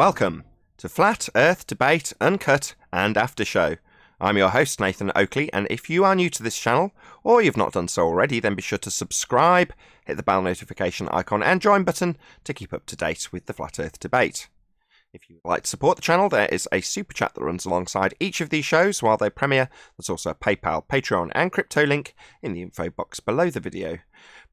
Welcome to Flat Earth Debate, Uncut and After Show. I'm your host, Nathan Oakley, and if you are new to this channel, or you've not done so already, then be sure to subscribe, hit the bell notification icon and join button to keep up to date with the Flat Earth Debate. If you would like to support the channel, there is a super chat that runs alongside each of these shows while they premiere. There's also a PayPal, Patreon and crypto link in the info box below the video.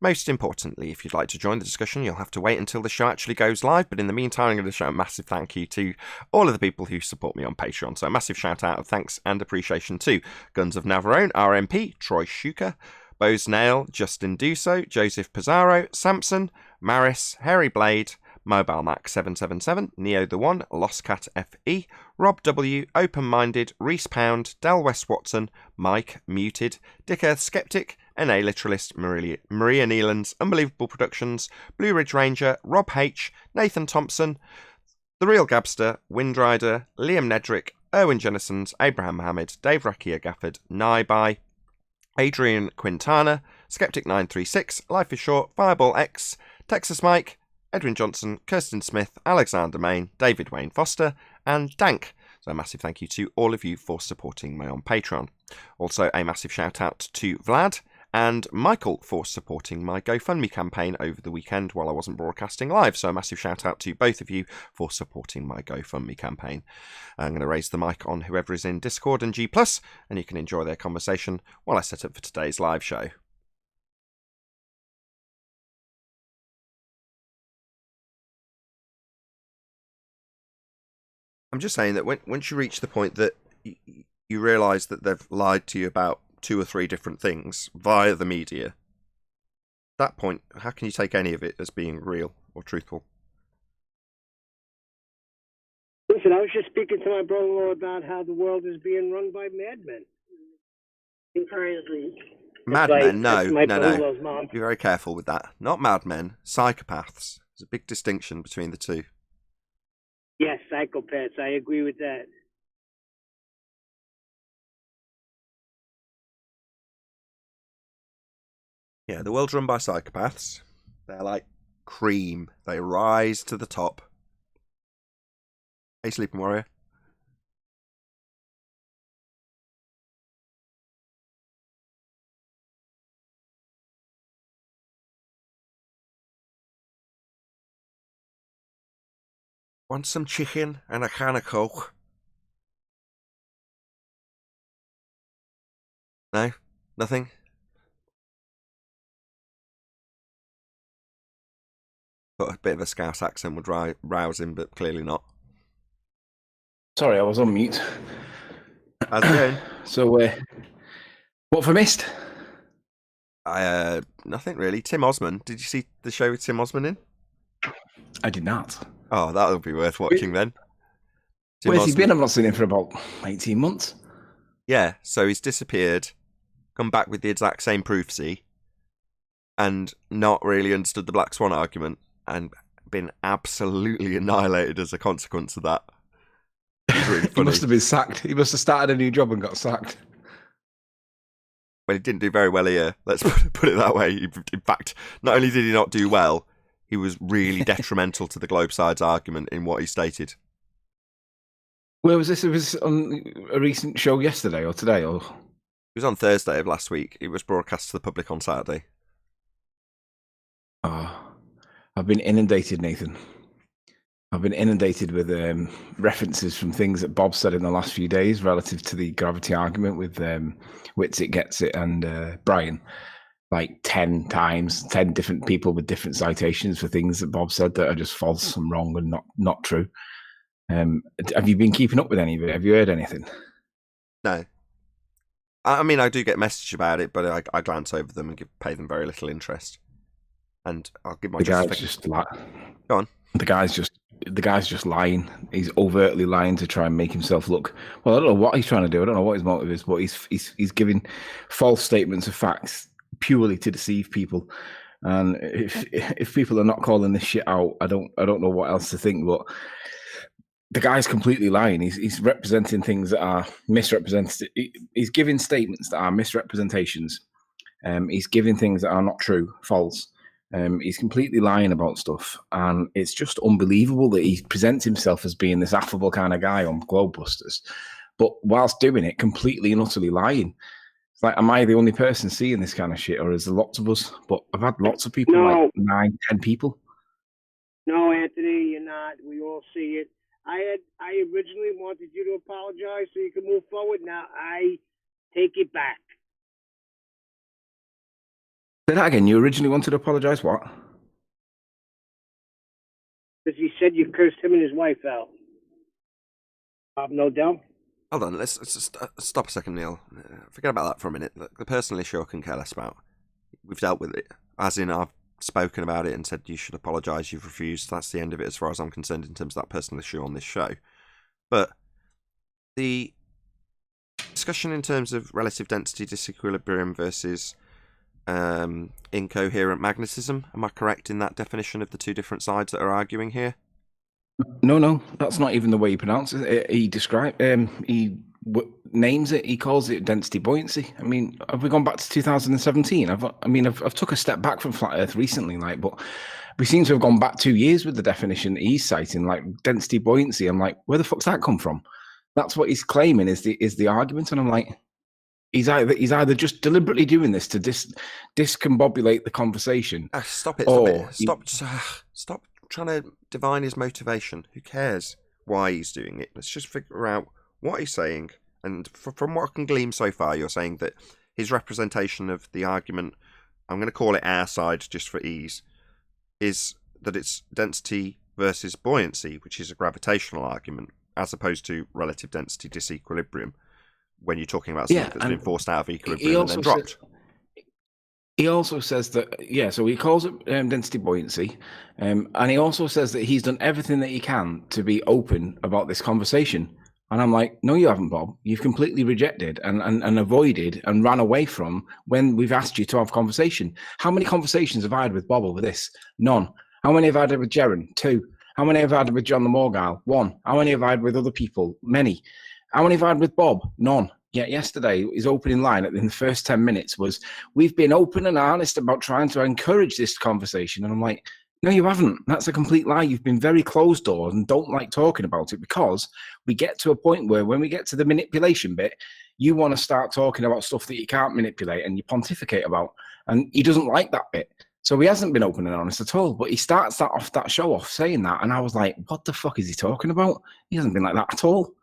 Most importantly, if you'd like to join the discussion, you'll have to wait until the show actually goes live, but in the meantime, I'm going to show a massive thank you to all of the people who support me on Patreon. So a massive shout out of thanks and appreciation to Guns of Navarone, RMP, Troy Shuka, Bose Nail, Justin Duso, Joseph Pizarro, Samson, Maris, Harry Blade, Mobile Mac 777, Neo the One, Lost Cat FE, Rob W, Open Minded, Reese Pound, Del West Watson, Mike Muted, Dick Earth Skeptic, NA Literalist, Maria Nealons, Unbelievable Productions, Blue Ridge Ranger, Rob H, Nathan Thompson, The Real Gabster, Windrider, Liam Nedrick, Erwin Jennisons, Abraham Mohammed, Dave Rakia Gafford, Naibai, Adrian Quintana, Skeptic 936, Life is Short, Fireball X, Texas Mike, Edwin Johnson, Kirsten Smith, Alexander Main, David Wayne Foster, and Dank. So a massive thank you to all of you for supporting me on Patreon. Also a massive shout out to Vlad and Michael for supporting my GoFundMe campaign over the weekend while I wasn't broadcasting live. So a massive shout out to both of you for supporting my GoFundMe campaign. I'm going to raise the mic on whoever is in Discord and G+, and you can enjoy their conversation while I set up for today's live show. I'm just saying that once you reach the point that you realise that they've lied to you about 2 or 3 different things via the media, at that point, how can you take any of it as being real or truthful? Listen, I was just speaking to my brother-in-law about how the world is being run by madmen. Currently. Madmen? No. Mom. Be very careful with that. Not madmen, psychopaths. There's a big distinction between the two. Yes, psychopaths. I agree with that. Yeah, the world's run by psychopaths. They're like cream. They rise to the top. Hey, Sleeping Warrior. Want some chicken and a can of Coke? No? Nothing? Thought a bit of a Scouse accent would rouse him, but clearly not. Sorry, I was on mute. How's it going? So, what have I missed? Nothing really. Tim Osman. Did you see the show with Tim Osman in? I did not. Oh, that'll be worth watching then. Where's he been? I've not seen him for about 18 months. Yeah, so he's disappeared, come back with the exact same proofsy, and not really understood the Black Swan argument, and been absolutely annihilated as a consequence of that. Really He must have been sacked. He must have started a new job and got sacked. Well, he didn't do very well here. Let's put it that way. In fact, not only did he not do well, he was really detrimental to the Globe side's argument in what he stated. Where was this? It was on a recent show yesterday or today? Or It was on Thursday of last week. It was broadcast to the public on Saturday. Oh, I've been inundated, Nathan. I've been inundated with references from things that Bob said in the last few days relative to the gravity argument with Wits It, Gets It and Brian. Like 10 times, 10 different people with different citations for things that Bob said that are just false and wrong and not true. Have you been keeping up with any of it? Have you heard anything? No. I mean, I do get messages about it, but I glance over them and pay them very little interest. And I'll give my justification. Go on. The guy's just lying. He's overtly lying to try and make himself look. Well, I don't know what he's trying to do. I don't know what his motive is, but he's giving false statements of facts purely to deceive people. And if people are not calling this shit out, I don't know what else to think. But the guy's completely lying. He's representing things that are misrepresented. He's giving statements that are misrepresentations. He's giving things that are not true, false. He's completely lying about stuff, and it's just unbelievable that he presents himself as being this affable kind of guy on Globebusters, but whilst doing it, completely and utterly lying. It's like, am I the only person seeing this kind of shit, or is there lots of us? But I've had lots of people, like 9, 10 people. No, Anthony, you're not. We all see it. I originally wanted you to apologize so you can move forward. Now I take it back. Say that again. You originally wanted to apologize. What? Because he said you cursed him and his wife out. Bob Nodell? Hold on, let's just stop a second, Neil. Forget about that for a minute. The personal issue I can care less about. We've dealt with it. As in, I've spoken about it and said you should apologise, you've refused. That's the end of it as far as I'm concerned in terms of that personal issue on this show. But the discussion in terms of relative density disequilibrium versus incoherent magnetism, am I correct in that definition of the two different sides that are arguing here? No, that's not even the way he pronounces it. He names it. He calls it density buoyancy. I mean, have we gone back to 2017? I've took a step back from flat Earth recently, but we seem to have gone back 2 years with the definition he's citing, like density buoyancy. I'm like, where the fuck's that come from? That's what he's claiming is the argument, and I'm like, he's either just deliberately doing this to discombobulate the conversation. Stop it! Stop trying to divine his motivation. Who cares why he's doing it? Let's just figure out what he's saying. And from what I can glean so far, you're saying that his representation of the argument, I'm going to call it our side just for ease, is that it's density versus buoyancy, which is a gravitational argument, as opposed to relative density disequilibrium, when you're talking about something that's been forced out of equilibrium and then dropped. He also says that, so he calls it density buoyancy, and he also says that he's done everything that he can to be open about this conversation. And I'm like, no, you haven't, Bob. You've completely rejected and avoided and ran away from when we've asked you to have conversation. How many conversations have I had with Bob over this? None. How many have I had with Jaron? 2. How many have I had with John the Morgile? 1. How many have I had with other people? Many. How many have I had with Bob? None. Yet yesterday, his opening line in the first 10 minutes was, we've been open and honest about trying to encourage this conversation. And I'm like, no, you haven't. That's a complete lie. You've been very closed doors and don't like talking about it, because we get to a point where when we get to the manipulation bit, you want to start talking about stuff that you can't manipulate and you pontificate about. And he doesn't like that bit. So he hasn't been open and honest at all. But he starts that show off saying that. And I was like, what the fuck is he talking about? He hasn't been like that at all.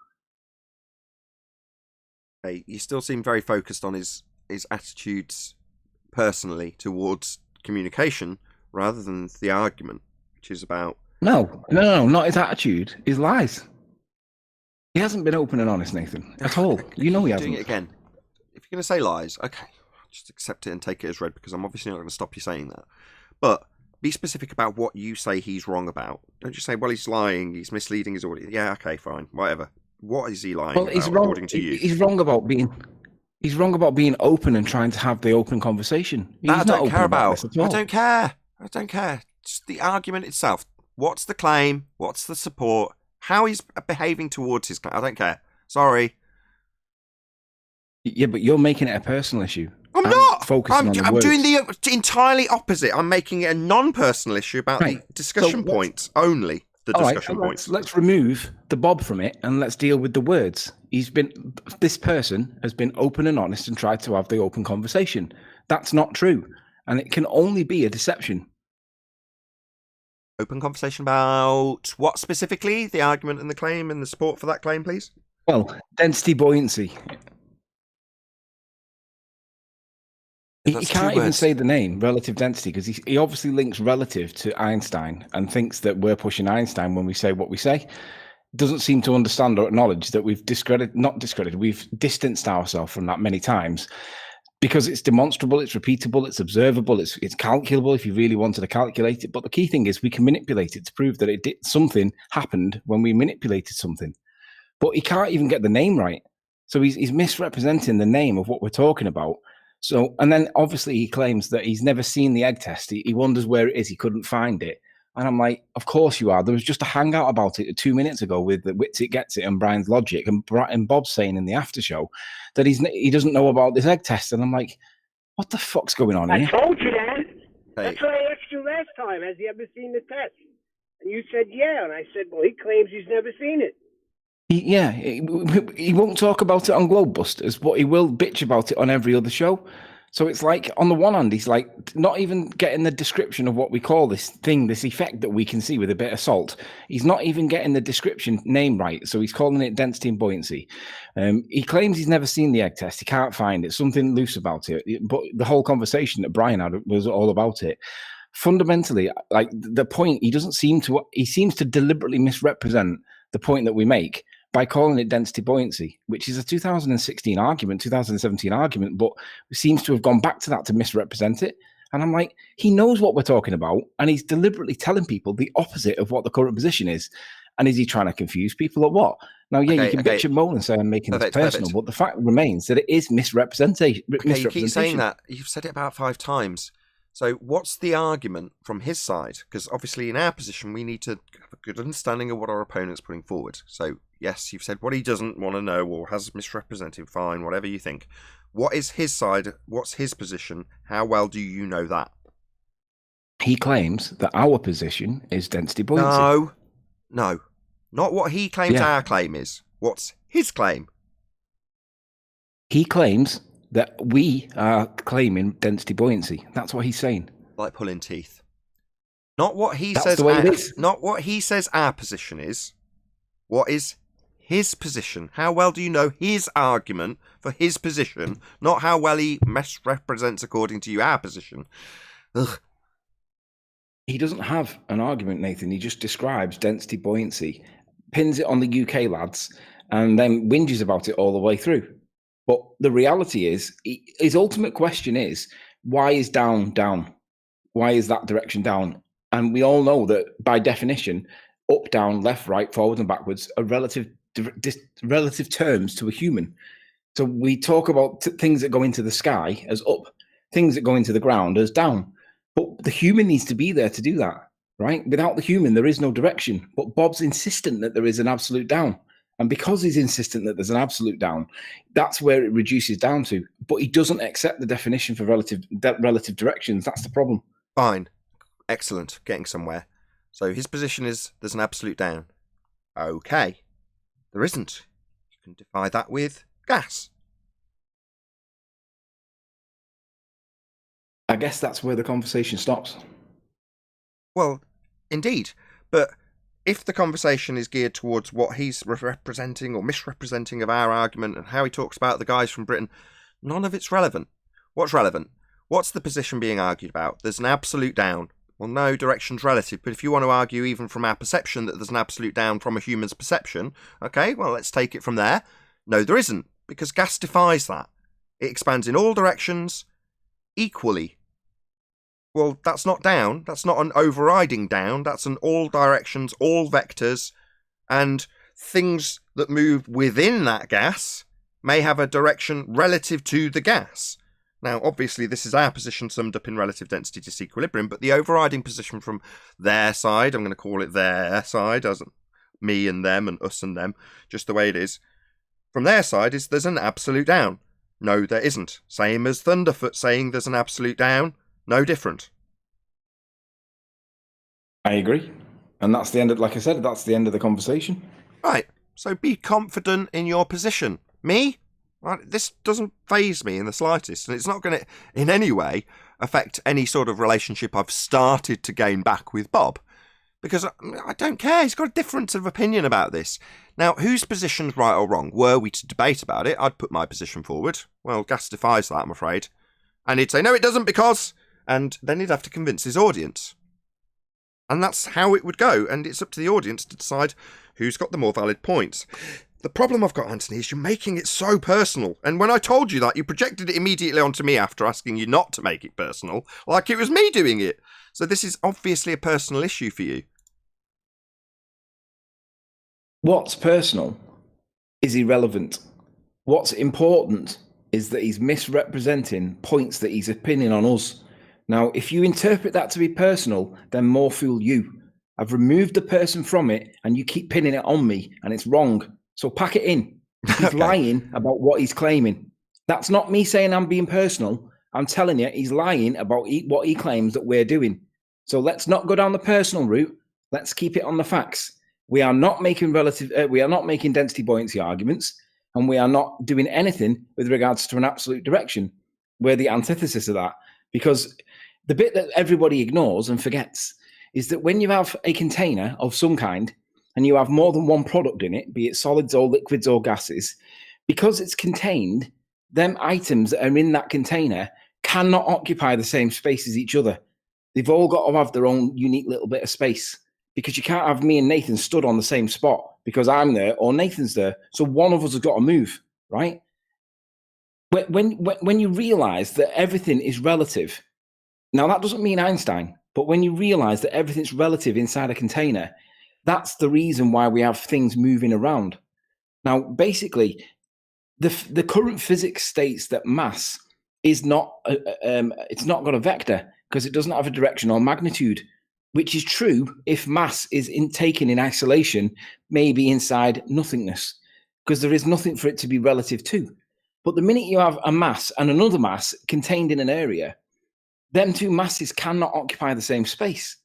You still seem very focused on his attitudes personally towards communication rather than the argument, which is about... No, not his attitude, his lies. He hasn't been open and honest, Nathan, at all. You know he hasn't. Doing it again. If you're going to say lies, okay, just accept it and take it as read, because I'm obviously not going to stop you saying that. But be specific about what you say he's wrong about. Don't just say, well, he's lying, he's misleading his audience. Yeah, okay, fine, whatever. What is he lying about, according to you? He's wrong about being open and trying to have the open conversation. That I don't care about. I don't care. Just the argument itself. What's the claim? What's the support? How he's behaving towards his claim? I don't care. Sorry. Yeah, but you're making it a personal issue. I'm not. Focusing on the I'm words. doing the entirely opposite. I'm making it a non-personal issue about the discussion points only. Let's remove the Bob from it and let's deal with the words. This person has been open and honest and tried to have the open conversation. That's not true. And it can only be a deception. Open conversation about what specifically? The argument and the claim and the support for that claim, please? Well, density buoyancy. He can't even say the name, relative density, because he obviously links relative to Einstein and thinks that we're pushing Einstein when we say what we say. Doesn't seem to understand or acknowledge that we've we've distanced ourselves from that many times, because it's demonstrable, it's repeatable, it's observable, it's calculable if you really wanted to calculate it. But the key thing is we can manipulate it to prove that something happened when we manipulated something. But he can't even get the name right. So he's misrepresenting the name of what we're talking about. So, and then obviously he claims that he's never seen the egg test. He wonders where it is. He couldn't find it. And I'm like, of course you are. There was just a hangout about it 2 minutes ago with the Wits It Gets It and Brian's Logic, and Bob saying in the after show that he doesn't know about this egg test. And I'm like, what the fuck's going on here? I told you that. Hey, That's what I asked you last time. Has he ever seen the test? And you said, yeah. And I said, well, he claims he's never seen it. He won't talk about it on Globebusters, but he will bitch about it on every other show. So it's like, on the one hand, he's like not even getting the description of what we call this thing, this effect that we can see with a bit of salt. He's not even getting the description name right. So he's calling it density and buoyancy. He claims he's never seen the egg test. He can't find it. Something loose about it. But the whole conversation that Brian had was all about it. Fundamentally, like the point, he seems to deliberately misrepresent the point that we make by calling it density buoyancy, which is a 2016 argument, 2017 argument, but seems to have gone back to that to misrepresent it. And I'm like, he knows what we're talking about, and he's deliberately telling people the opposite of what the current position is. And is he trying to confuse people or what? Now, yeah, you can bitch and moan and say I'm making this personal, but the fact remains that it is misrepresentation. You keep saying that. You've said it about 5 times. So what's the argument from his side? Because obviously in our position, we need to have a good understanding of what our opponent's putting forward. So yes, you've said what he doesn't want to know or has misrepresented, fine, whatever you think. What is his side? What's his position? How well do you know that? He claims that our position is density buoyancy. No. Not what he claims our claim is. What's his claim? He claims that we are claiming density buoyancy. That's what he's saying. Like pulling teeth. Not what he That's says. the way it is. Not what he says our position is. What is his position? How well do you know his argument for his position? Not how well he misrepresents, according to you, our position. Ugh. He doesn't have an argument, Nathan. He just describes density buoyancy, pins it on the UK lads, and then whinges about it all the way through. But the reality is, his ultimate question is, why is down down? Why is that direction down? And we all know that by definition, up, down, left, right, forward and backwards are relative terms to a human. So we talk about things that go into the sky as up, things that go into the ground as down. But the human needs to be there to do that, right? Without the human, there is no direction. But Bob's insistent that there is an absolute down. And because he's insistent that there's an absolute down, that's where it reduces down to. But he doesn't accept the definition for relative directions. That's the problem. Fine. Excellent. Getting somewhere. So his position is there's an absolute down. Okay. There isn't. You can defy that with gas. I guess that's where the conversation stops. Well, indeed. But if the conversation is geared towards what he's representing or misrepresenting of our argument and how he talks about the guys from Britain, none of it's relevant. What's relevant? What's the position being argued about? There's an absolute down. Well, no, direction's relative, but if you want to argue even from our perception that there's an absolute down from a human's perception, okay, well, let's take it from there. No, there isn't, because gas defies that. It expands in all directions equally. Well, that's not down. That's not an overriding down. That's an all directions, all vectors, and things that move within that gas may have a direction relative to the gas. Now, obviously, this is our position summed up in relative density disequilibrium, but the overriding position from their side, I'm going to call it their side, as me and them and us and them, just the way it is, from their side is there's an absolute down. No, there isn't. Same as Thunderfoot saying there's an absolute down. No different. I agree. And that's the end of, like I said, that's the end of the conversation. Right. So be confident in your position. Me? Right, this doesn't faze me in the slightest, and it's not going to in any way affect any sort of relationship I've started to gain back with Bob, because I don't care. He's got a difference of opinion about this. Now, whose position's right or wrong? Were we to debate about it, I'd put my position forward. Well, Gas defies that, I'm afraid. And he'd say, no, it doesn't, because... And then he'd have to convince his audience. And that's how it would go, and it's up to the audience to decide who's got the more valid points. The problem I've got, Anthony, is you're making it so personal. And when I told you that, you projected it immediately onto me after asking you not to make it personal, like it was me doing it. So this is obviously a personal issue for you. What's personal is irrelevant. What's important is that he's misrepresenting points that he's pinning on us. Now, if you interpret that to be personal, then more fool you. I've removed the person from it, and you keep pinning it on me, and it's wrong. So pack it in. He's lying about what he's claiming. That's not me saying I'm being personal. I'm telling you, he's lying about what he claims that we're doing. So let's not go down the personal route. Let's keep it on the facts. We are not making density buoyancy arguments, and we are not doing anything with regards to an absolute direction. We're the antithesis of that, because the bit that everybody ignores and forgets is that when you have a container of some kind and you have more than one product in it, be it solids or liquids or gases, because it's contained, them items that are in that container cannot occupy the same space as each other. They've all got to have their own unique little bit of space, because you can't have me and Nathan stood on the same spot because I'm there or Nathan's there. So one of us has got to move, right? When you realize that everything is relative, now that doesn't mean Einstein, but when you realize that everything's relative inside a container, that's the reason why we have things moving around. Now, basically, the current physics states that mass is not it's not got a vector because it doesn't have a direction or magnitude, which is true if mass is taken in isolation, maybe inside nothingness, because there is nothing for it to be relative to. But the minute you have a mass and another mass contained in an area, them two masses cannot occupy the same space.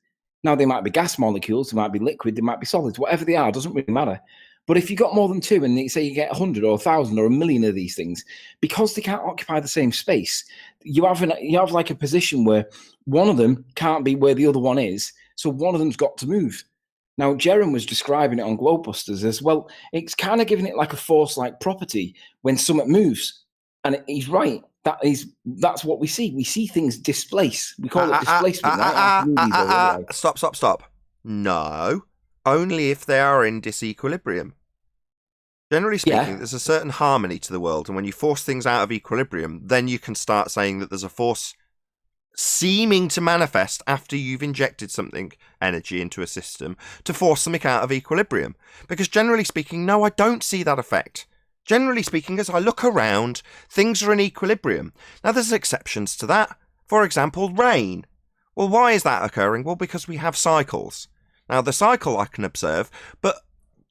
Now, they might be gas molecules, they might be liquid, they might be solids, whatever they are, doesn't really matter. But if you've got more than two, and they say you get 100 or 1,000 or 1,000,000 of these things, because they can't occupy the same space, you have like a position where one of them can't be where the other one is, so one of them's got to move. Now, Jerem was describing it on Globebusters as well. It's kind of giving it like a force-like property when something moves. And he's right. That's what we see. We see things displace. We call it displacement. Right? Stop. No, only if they are in disequilibrium. Generally speaking, there's a certain harmony to the world, and when you force things out of equilibrium, then you can start saying that there's a force seeming to manifest after you've injected something, energy, into a system to force something out of equilibrium. Because generally speaking, no, I don't see that effect. Generally speaking, as I look around, things are in equilibrium. Now, there's exceptions to that. For example, rain. Well, why is that occurring? Well, because we have cycles. Now, the cycle I can observe, but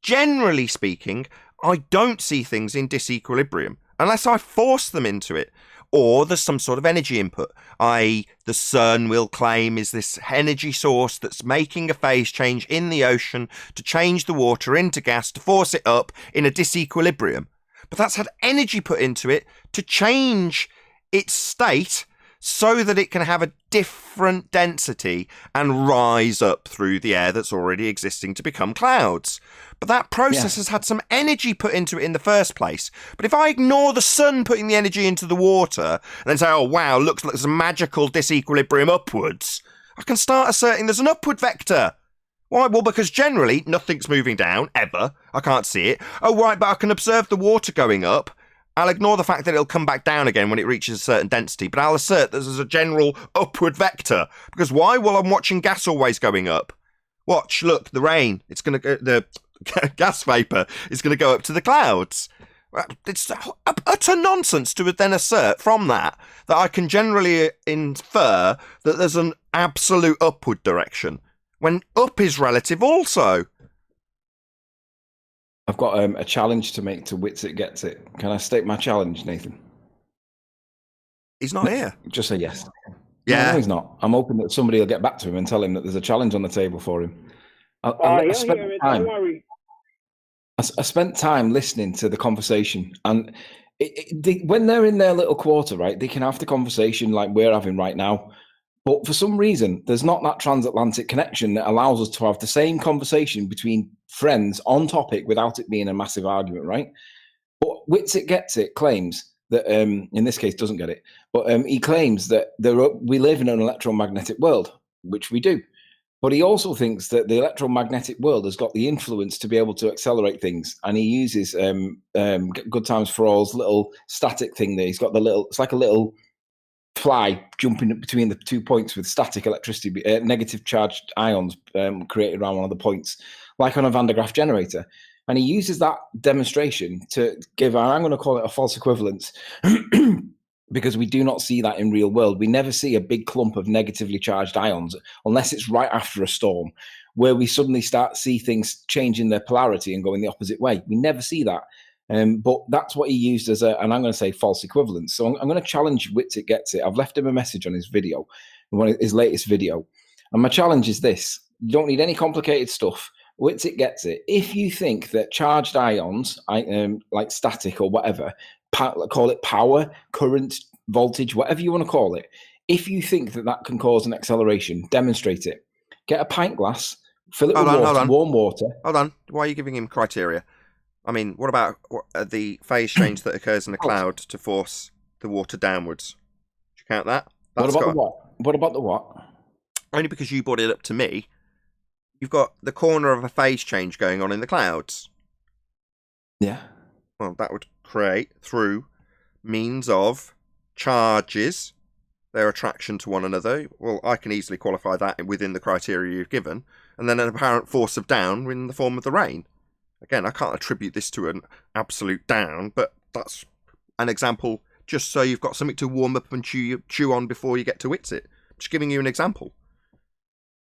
generally speaking, I don't see things in disequilibrium unless I force them into it. Or there's some sort of energy input, i.e. the sun will claim is this energy source that's making a phase change in the ocean to change the water into gas to force it up in a disequilibrium. But that's had energy put into it to change its state so that it can have a different density and rise up through the air that's already existing to become clouds. But that process has had some energy put into it in the first place. But if I ignore the sun putting the energy into the water and then say, oh, wow, looks like there's a magical disequilibrium upwards, I can start asserting there's an upward vector. Why? Well, because generally nothing's moving down, ever. I can't see it. Oh, right, but I can observe the water going up. I'll ignore the fact that it'll come back down again when it reaches a certain density, but I'll assert that there's a general upward vector. Because why? Well, I'm watching gas always going up. Watch, look, the rain. It's going to go, the gas vapour is going to go up to the clouds. It's utter nonsense to then assert from that I can generally infer that there's an absolute upward direction, when up is relative also. I've got a challenge to make to Wits It Gets It. Can I state my challenge, Nathan? He's not here. Just say yes. Yeah. No, he's not. I'm hoping that somebody will get back to him and tell him that there's a challenge on the table for him. Don't worry. I spent time listening to the conversation, and when they're in their little quarter, right, they can have the conversation like we're having right now. But for some reason, there's not that transatlantic connection that allows us to have the same conversation between friends on topic without it being a massive argument, right? But Wits It Gets It claims that, in this case, doesn't get it, but he claims that we live in an electromagnetic world, which we do. But he also thinks that the electromagnetic world has got the influence to be able to accelerate things. And he uses Good Times for All's little static thing there. He's got it's like a little fly jumping between the 2 points with static electricity, negative charged ions created around one of the points, like on a Van de Graaff generator. And he uses that demonstration to give, I'm going to call it a false equivalence, because we do not see that in real world. We never see a big clump of negatively charged ions unless it's right after a storm, where we suddenly see things changing their polarity and going the opposite way. We never see that. But that's what he used as and I'm going to say false equivalence. So I'm going to challenge Witsit Gets It. I've left him a message on his video, his latest video. And my challenge is this. You don't need any complicated stuff. Witsit Gets It. If you think that charged ions, like static or whatever, call it power, current, voltage, whatever you want to call it, if you think that that can cause an acceleration, demonstrate it. Get a pint glass, fill it with warm water. Hold on. Why are you giving him criteria? I mean, what about the phase change that occurs in a cloud to force the water downwards? Do you count that? What about the what? What about the what? Only because you brought it up to me. You've got the corner of a phase change going on in the clouds. Yeah. Well, that would create through means of charges, their attraction to one another. Well, I can easily qualify that within the criteria you've given. And then an apparent force of down in the form of the rain. Again, I can't attribute this to an absolute down, but that's an example just so you've got something to warm up and chew on before you get to Witsit. Just giving you an example.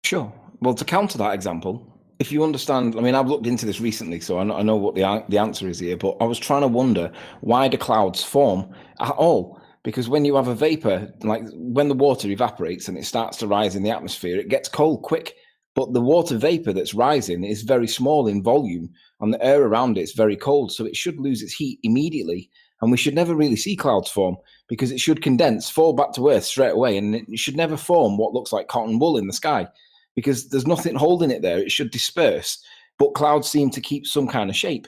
Sure. Well, to counter that example, if you understand, I mean, I've looked into this recently, so I know what the answer is here, but I was trying to wonder, why do clouds form at all? Because when you have a vapor, like when the water evaporates and it starts to rise in the atmosphere, it gets cold quick. But the water vapor that's rising is very small in volume, and the air around it is very cold, so it should lose its heat immediately. And we should never really see clouds form, because it should condense, fall back to Earth straight away, and it should never form what looks like cotton wool in the sky, because there's nothing holding it there. It should disperse, but clouds seem to keep some kind of shape.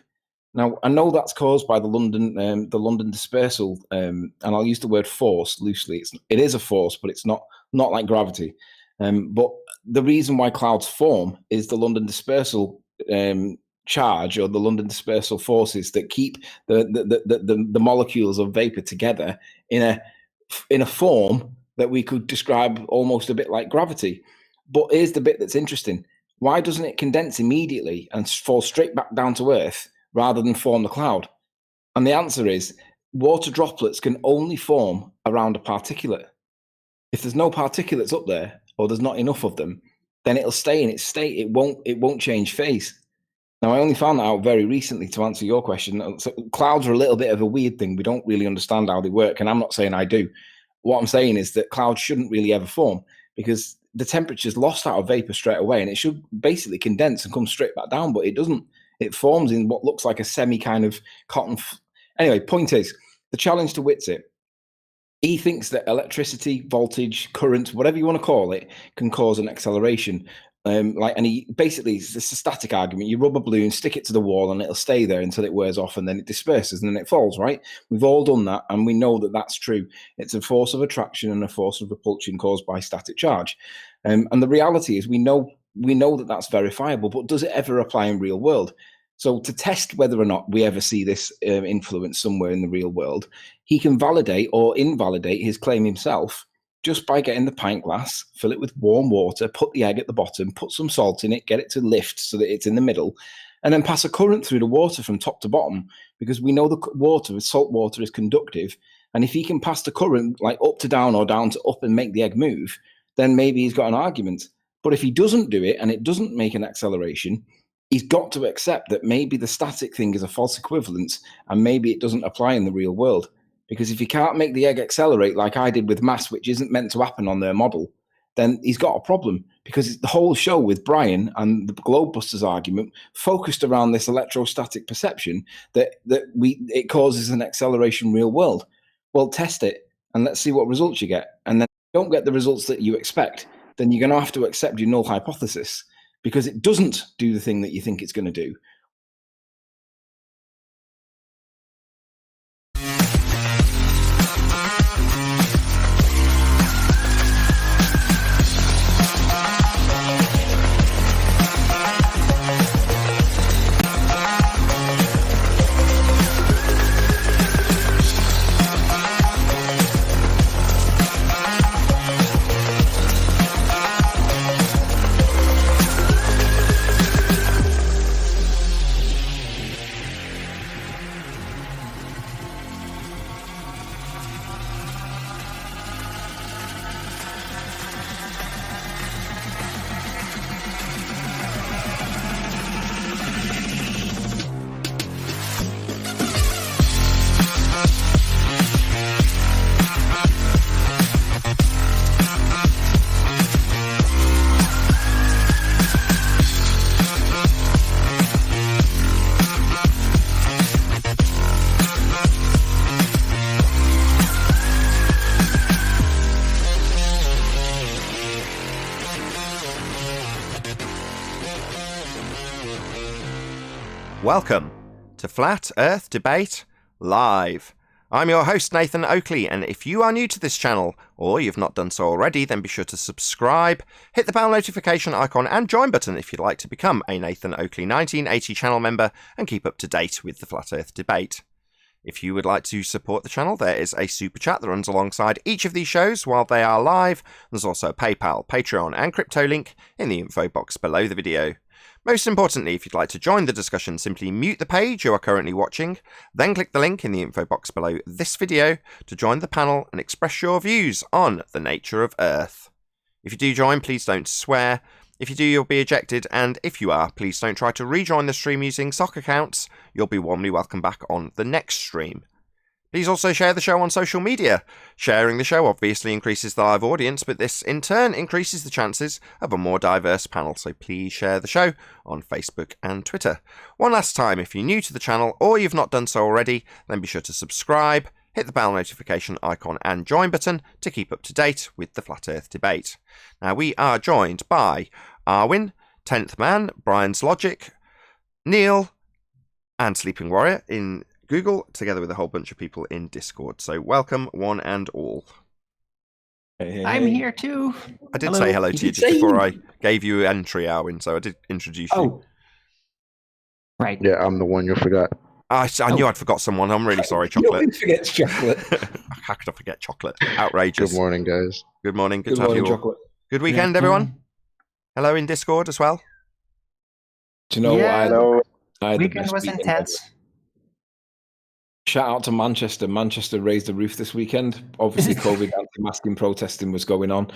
Now, I know that's caused by the London dispersal, and I'll use the word force loosely. It is a force, but it's not like gravity. But the reason why clouds form is the London dispersal charge, or the London dispersal forces that keep the molecules of vapor together in a form that we could describe almost a bit like gravity. But here's the bit that's interesting. Why doesn't it condense immediately and fall straight back down to Earth rather than form the cloud? And the answer is water droplets can only form around a particulate. If there's no particulates up there, or there's not enough of them, then it'll stay in its state. It won't change phase. Now, I only found that out very recently to answer your question. So clouds are a little bit of a weird thing. We don't really understand how they work, and I'm not saying I do. What I'm saying is that clouds shouldn't really ever form, because the temperature's lost out of vapor straight away, and it should basically condense and come straight back down, but it doesn't. It forms in what looks like a semi kind of cotton. Anyway, point is, the challenge to Witsit, he thinks that electricity, voltage, current, whatever you want to call it, can cause an acceleration. And he basically, it's a static argument. You rub a balloon, stick it to the wall, and it'll stay there until it wears off, and then it disperses, and then it falls, right? We've all done that, and we know that that's true. It's a force of attraction and a force of repulsion caused by static charge. And the reality is we know that that's verifiable, but does it ever apply in real world? So to test whether or not we ever see this influence somewhere in the real world, he can validate or invalidate his claim himself just by getting the pint glass, fill it with warm water, put the egg at the bottom, put some salt in it, get it to lift so that it's in the middle, and then pass a current through the water from top to bottom, because we know the water, salt water, is conductive. And if he can pass the current like up to down or down to up and make the egg move, then maybe he's got an argument. But if he doesn't do it and it doesn't make an acceleration, he's got to accept that maybe the static thing is a false equivalence, and maybe it doesn't apply in the real world. Because if he can't make the egg accelerate like I did with mass, which isn't meant to happen on their model, then he's got a problem. Because the whole show with Brian and the Globebusters argument focused around this electrostatic perception that it causes an acceleration real world. Well, test it and let's see what results you get. And then if you don't get the results that you expect, then you're going to have to accept your null hypothesis, because it doesn't do the thing that you think it's going to do. Welcome to Flat Earth Debate Live. I'm your host, Nathan Oakley, and if you are new to this channel, or you've not done so already, then be sure to subscribe, hit the bell notification icon and join button if you'd like to become a Nathan Oakley 1980 channel member and keep up to date with the Flat Earth debate. If you would like to support the channel, there is a super chat that runs alongside each of these shows while they are live. There's also a PayPal, Patreon and crypto link in the info box below the video. Most importantly, if you'd like to join the discussion, simply mute the page you are currently watching, then click the link in the info box below this video to join the panel and express your views on the nature of Earth. If you do join, please don't swear. If you do, you'll be ejected, and if you are, please don't try to rejoin the stream using sock accounts. You'll be warmly welcome back on the next stream. Please also share the show on social media. Sharing the show obviously increases the live audience, but this in turn increases the chances of a more diverse panel, so please share the show on Facebook and Twitter. One last time, if you're new to the channel or you've not done so already, then be sure to subscribe, hit the bell notification icon and join button to keep up to date with the Flat Earth debate. Now, we are joined by Arwin, 10th Man, Brian's Logic, Neil, and Sleeping Warrior in Google, together with a whole bunch of people in Discord. So welcome, one and all. Hey. I'm here too. I did say hello to you just before I gave you entry, Arwin, so I did introduce you. Right. Yeah, I'm the one you forgot. I knew I'd forgot someone. I'm really sorry, Chocolate. You forget Chocolate. How could I forget Chocolate? Outrageous. Good morning, guys. Good morning. Good Good to have morning, you all. Chocolate. Good weekend, everyone. Hello in Discord as well. Do you know Yeah. what? I had the Weekend best was weekend intense. ever. Shout out to Manchester. Manchester raised the roof this weekend. Obviously, COVID anti-masking protesting was going on.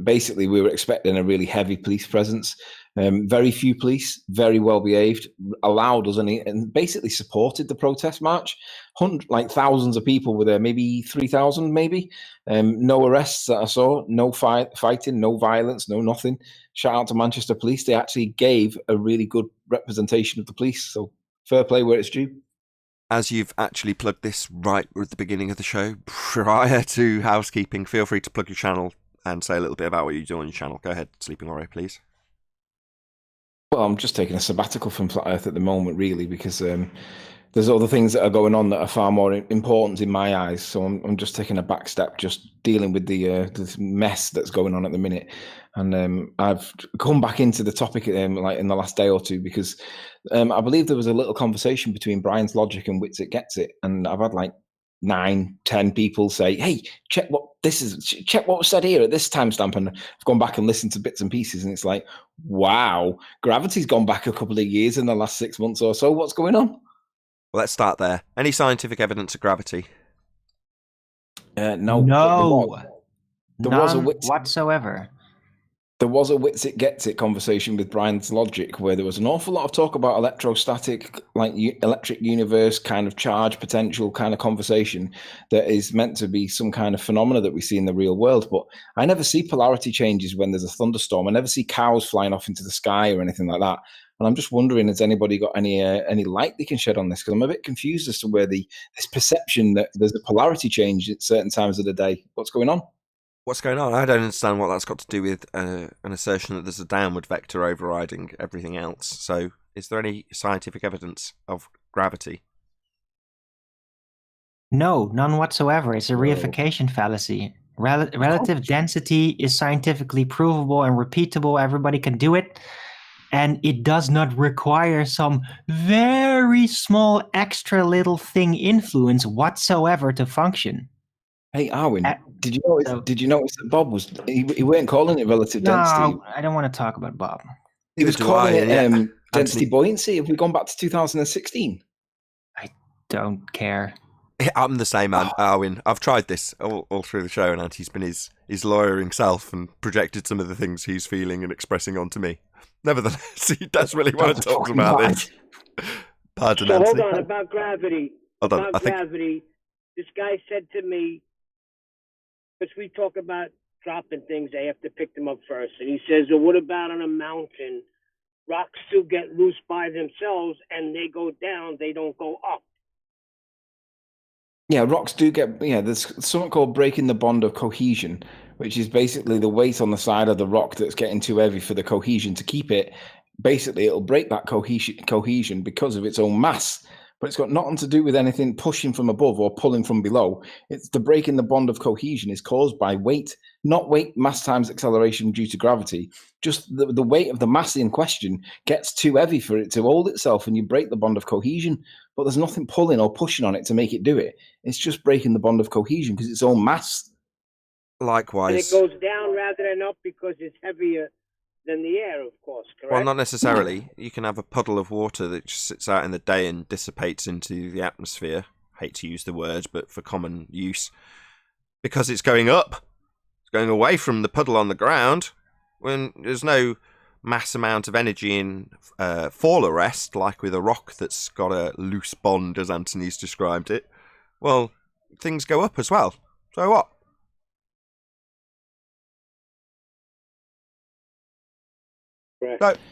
Basically, we were expecting a really heavy police presence. Very few police, very well behaved, allowed us and basically supported the protest march. Thousands of people were there, maybe 3,000, maybe. No arrests that I saw, no fighting, no violence, no nothing. Shout out to Manchester Police. They actually gave a really good representation of the police. So fair play where it's due. As you've actually plugged this right at the beginning of the show, prior to housekeeping, feel free to plug your channel and say a little bit about what you do on your channel. Go ahead, Sleeping Warrior, please. Well, I'm just taking a sabbatical from Flat Earth at the moment, really, because there's other things that are going on that are far more important in my eyes. So I'm just taking a back step, just dealing with this mess that's going on at the minute. And I've come back into the topic like in the last day or two because I believe there was a little conversation between Brian's Logic and Wits It Gets It, and I've had like 9-10 people say, "Hey, check what was said here at this timestamp," and I've gone back and listened to bits and pieces, and it's like, wow, gravity's gone back a couple of years in the last 6 months or so. What's going on? Well, let's start there. Any scientific evidence of gravity? No. There was a whatsoever. There was a Wits It Gets It conversation with Brian's Logic where there was an awful lot of talk about electrostatic, like electric universe kind of charge potential kind of conversation that is meant to be some kind of phenomena that we see in the real world. But I never see polarity changes when there's a thunderstorm. I never see cows flying off into the sky or anything like that. And I'm just wondering, has anybody got any light they can shed on this? Because I'm a bit confused as to where this perception that there's a polarity change at certain times of the day. What's going on? What's going on? I don't understand what that's got to do with an assertion that there's a downward vector overriding everything else. So, is there any scientific evidence of gravity? No, none whatsoever. It's a reification fallacy. Relative density is scientifically provable and repeatable. Everybody can do it. And it does not require some very small extra little thing influence whatsoever to function. Hey, Arwin, did you notice that Bob was he weren't calling it relative density? No, I don't want to talk about Bob. He was calling it density buoyancy. Have we gone back to 2016? I don't care. I'm the same, man, Arwin. I've tried this all through the show, and Anti's been his lawyering self and projected some of the things he's feeling and expressing onto me. Nevertheless, he does really want to talk about this. Pardon, So Nancy. hold on, about gravity. Hold on, About gravity, this guy said to me, because we talk about dropping things, they have to pick them up first. And he says, well, what about on a mountain? Rocks still get loose by themselves, and they go down, they don't go up. Yeah, rocks do get, there's something called breaking the bond of cohesion, which is basically the weight on the side of the rock that's getting too heavy for the cohesion to keep it basically it'll break that cohesion because of its own mass. But it's got nothing to do with anything pushing from above or pulling from below. It's the breaking the bond of cohesion is caused by weight, not weight, mass times acceleration due to gravity. Just the weight of the mass in question gets too heavy for it to hold itself, and you break the bond of cohesion. But there's nothing pulling or pushing on it to make it do it. It's just breaking the bond of cohesion because it's own mass. Likewise. And it goes down rather than up because it's heavier than the air, of course, correct? Well, not necessarily. You can have a puddle of water that just sits out in the day and dissipates into the atmosphere. Hate to use the word, but for common use. Because it's going up. It's going away from the puddle on the ground. When there's no mass amount of energy in fall arrest, like with a rock that's got a loose bond, as Anthony's described it, well, things go up as well. So what?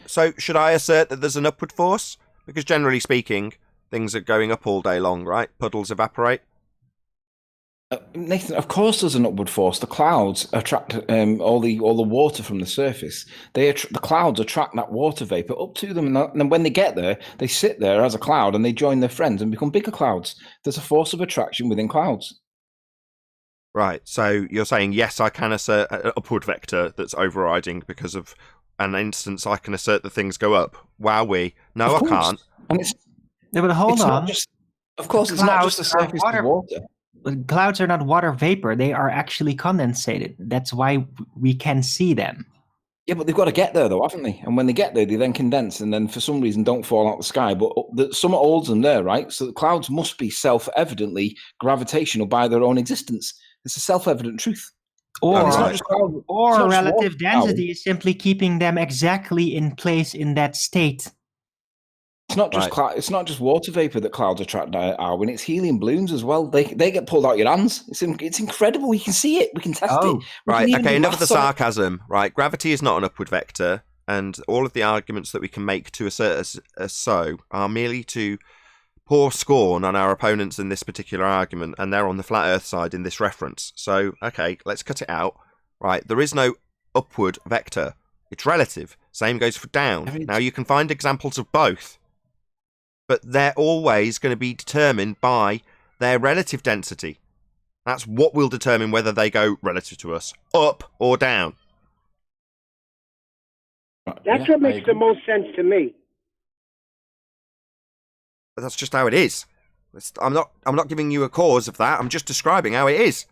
So should I assert that there's an upward force? Because generally speaking, things are going up all day long, right? Puddles evaporate. Nathan, of course there's an upward force. The clouds attract all the water from the surface. The clouds attract that water vapor up to them, and then when they get there, they sit there as a cloud and they join their friends and become bigger clouds. There's a force of attraction within clouds. Right, so you're saying, yes, I can assert an upward vector that's overriding because of an instance I can assert that things go up. Wowee. No, I can't. And it's, Yeah, but hold on. Of course, it's not just the surface of water. But clouds are not water vapor. They are actually condensated. That's why we can see them. Yeah, but they've got to get there, though, haven't they? And when they get there, they then condense and then for some reason don't fall out of the sky. But something holds them there, right? So the clouds must be self-evidently gravitational by their own existence. It's a self-evident truth. Or Or relative density is simply keeping them exactly in place in that state. It's not just it's not just water vapor that clouds attract, Arwen. It's helium balloons as well. They get pulled out your hands. It's incredible. We can see it. We can test it. Right. Okay. Enough of the sarcasm. Right. Gravity is not an upward vector, and all of the arguments that we can make to assert as so are merely to pour scorn on our opponents in this particular argument, and they're on the flat Earth side in this reference. So, okay, let's cut it out. Right. There is no upward vector. It's relative. Same goes for down. Now you can find examples of both. But they're always going to be determined by their relative density. That's what will determine whether they go relative to us, up or down. That's what makes the most sense to me. But that's just how it is. I'm not giving you a cause of that. I'm just describing how it is.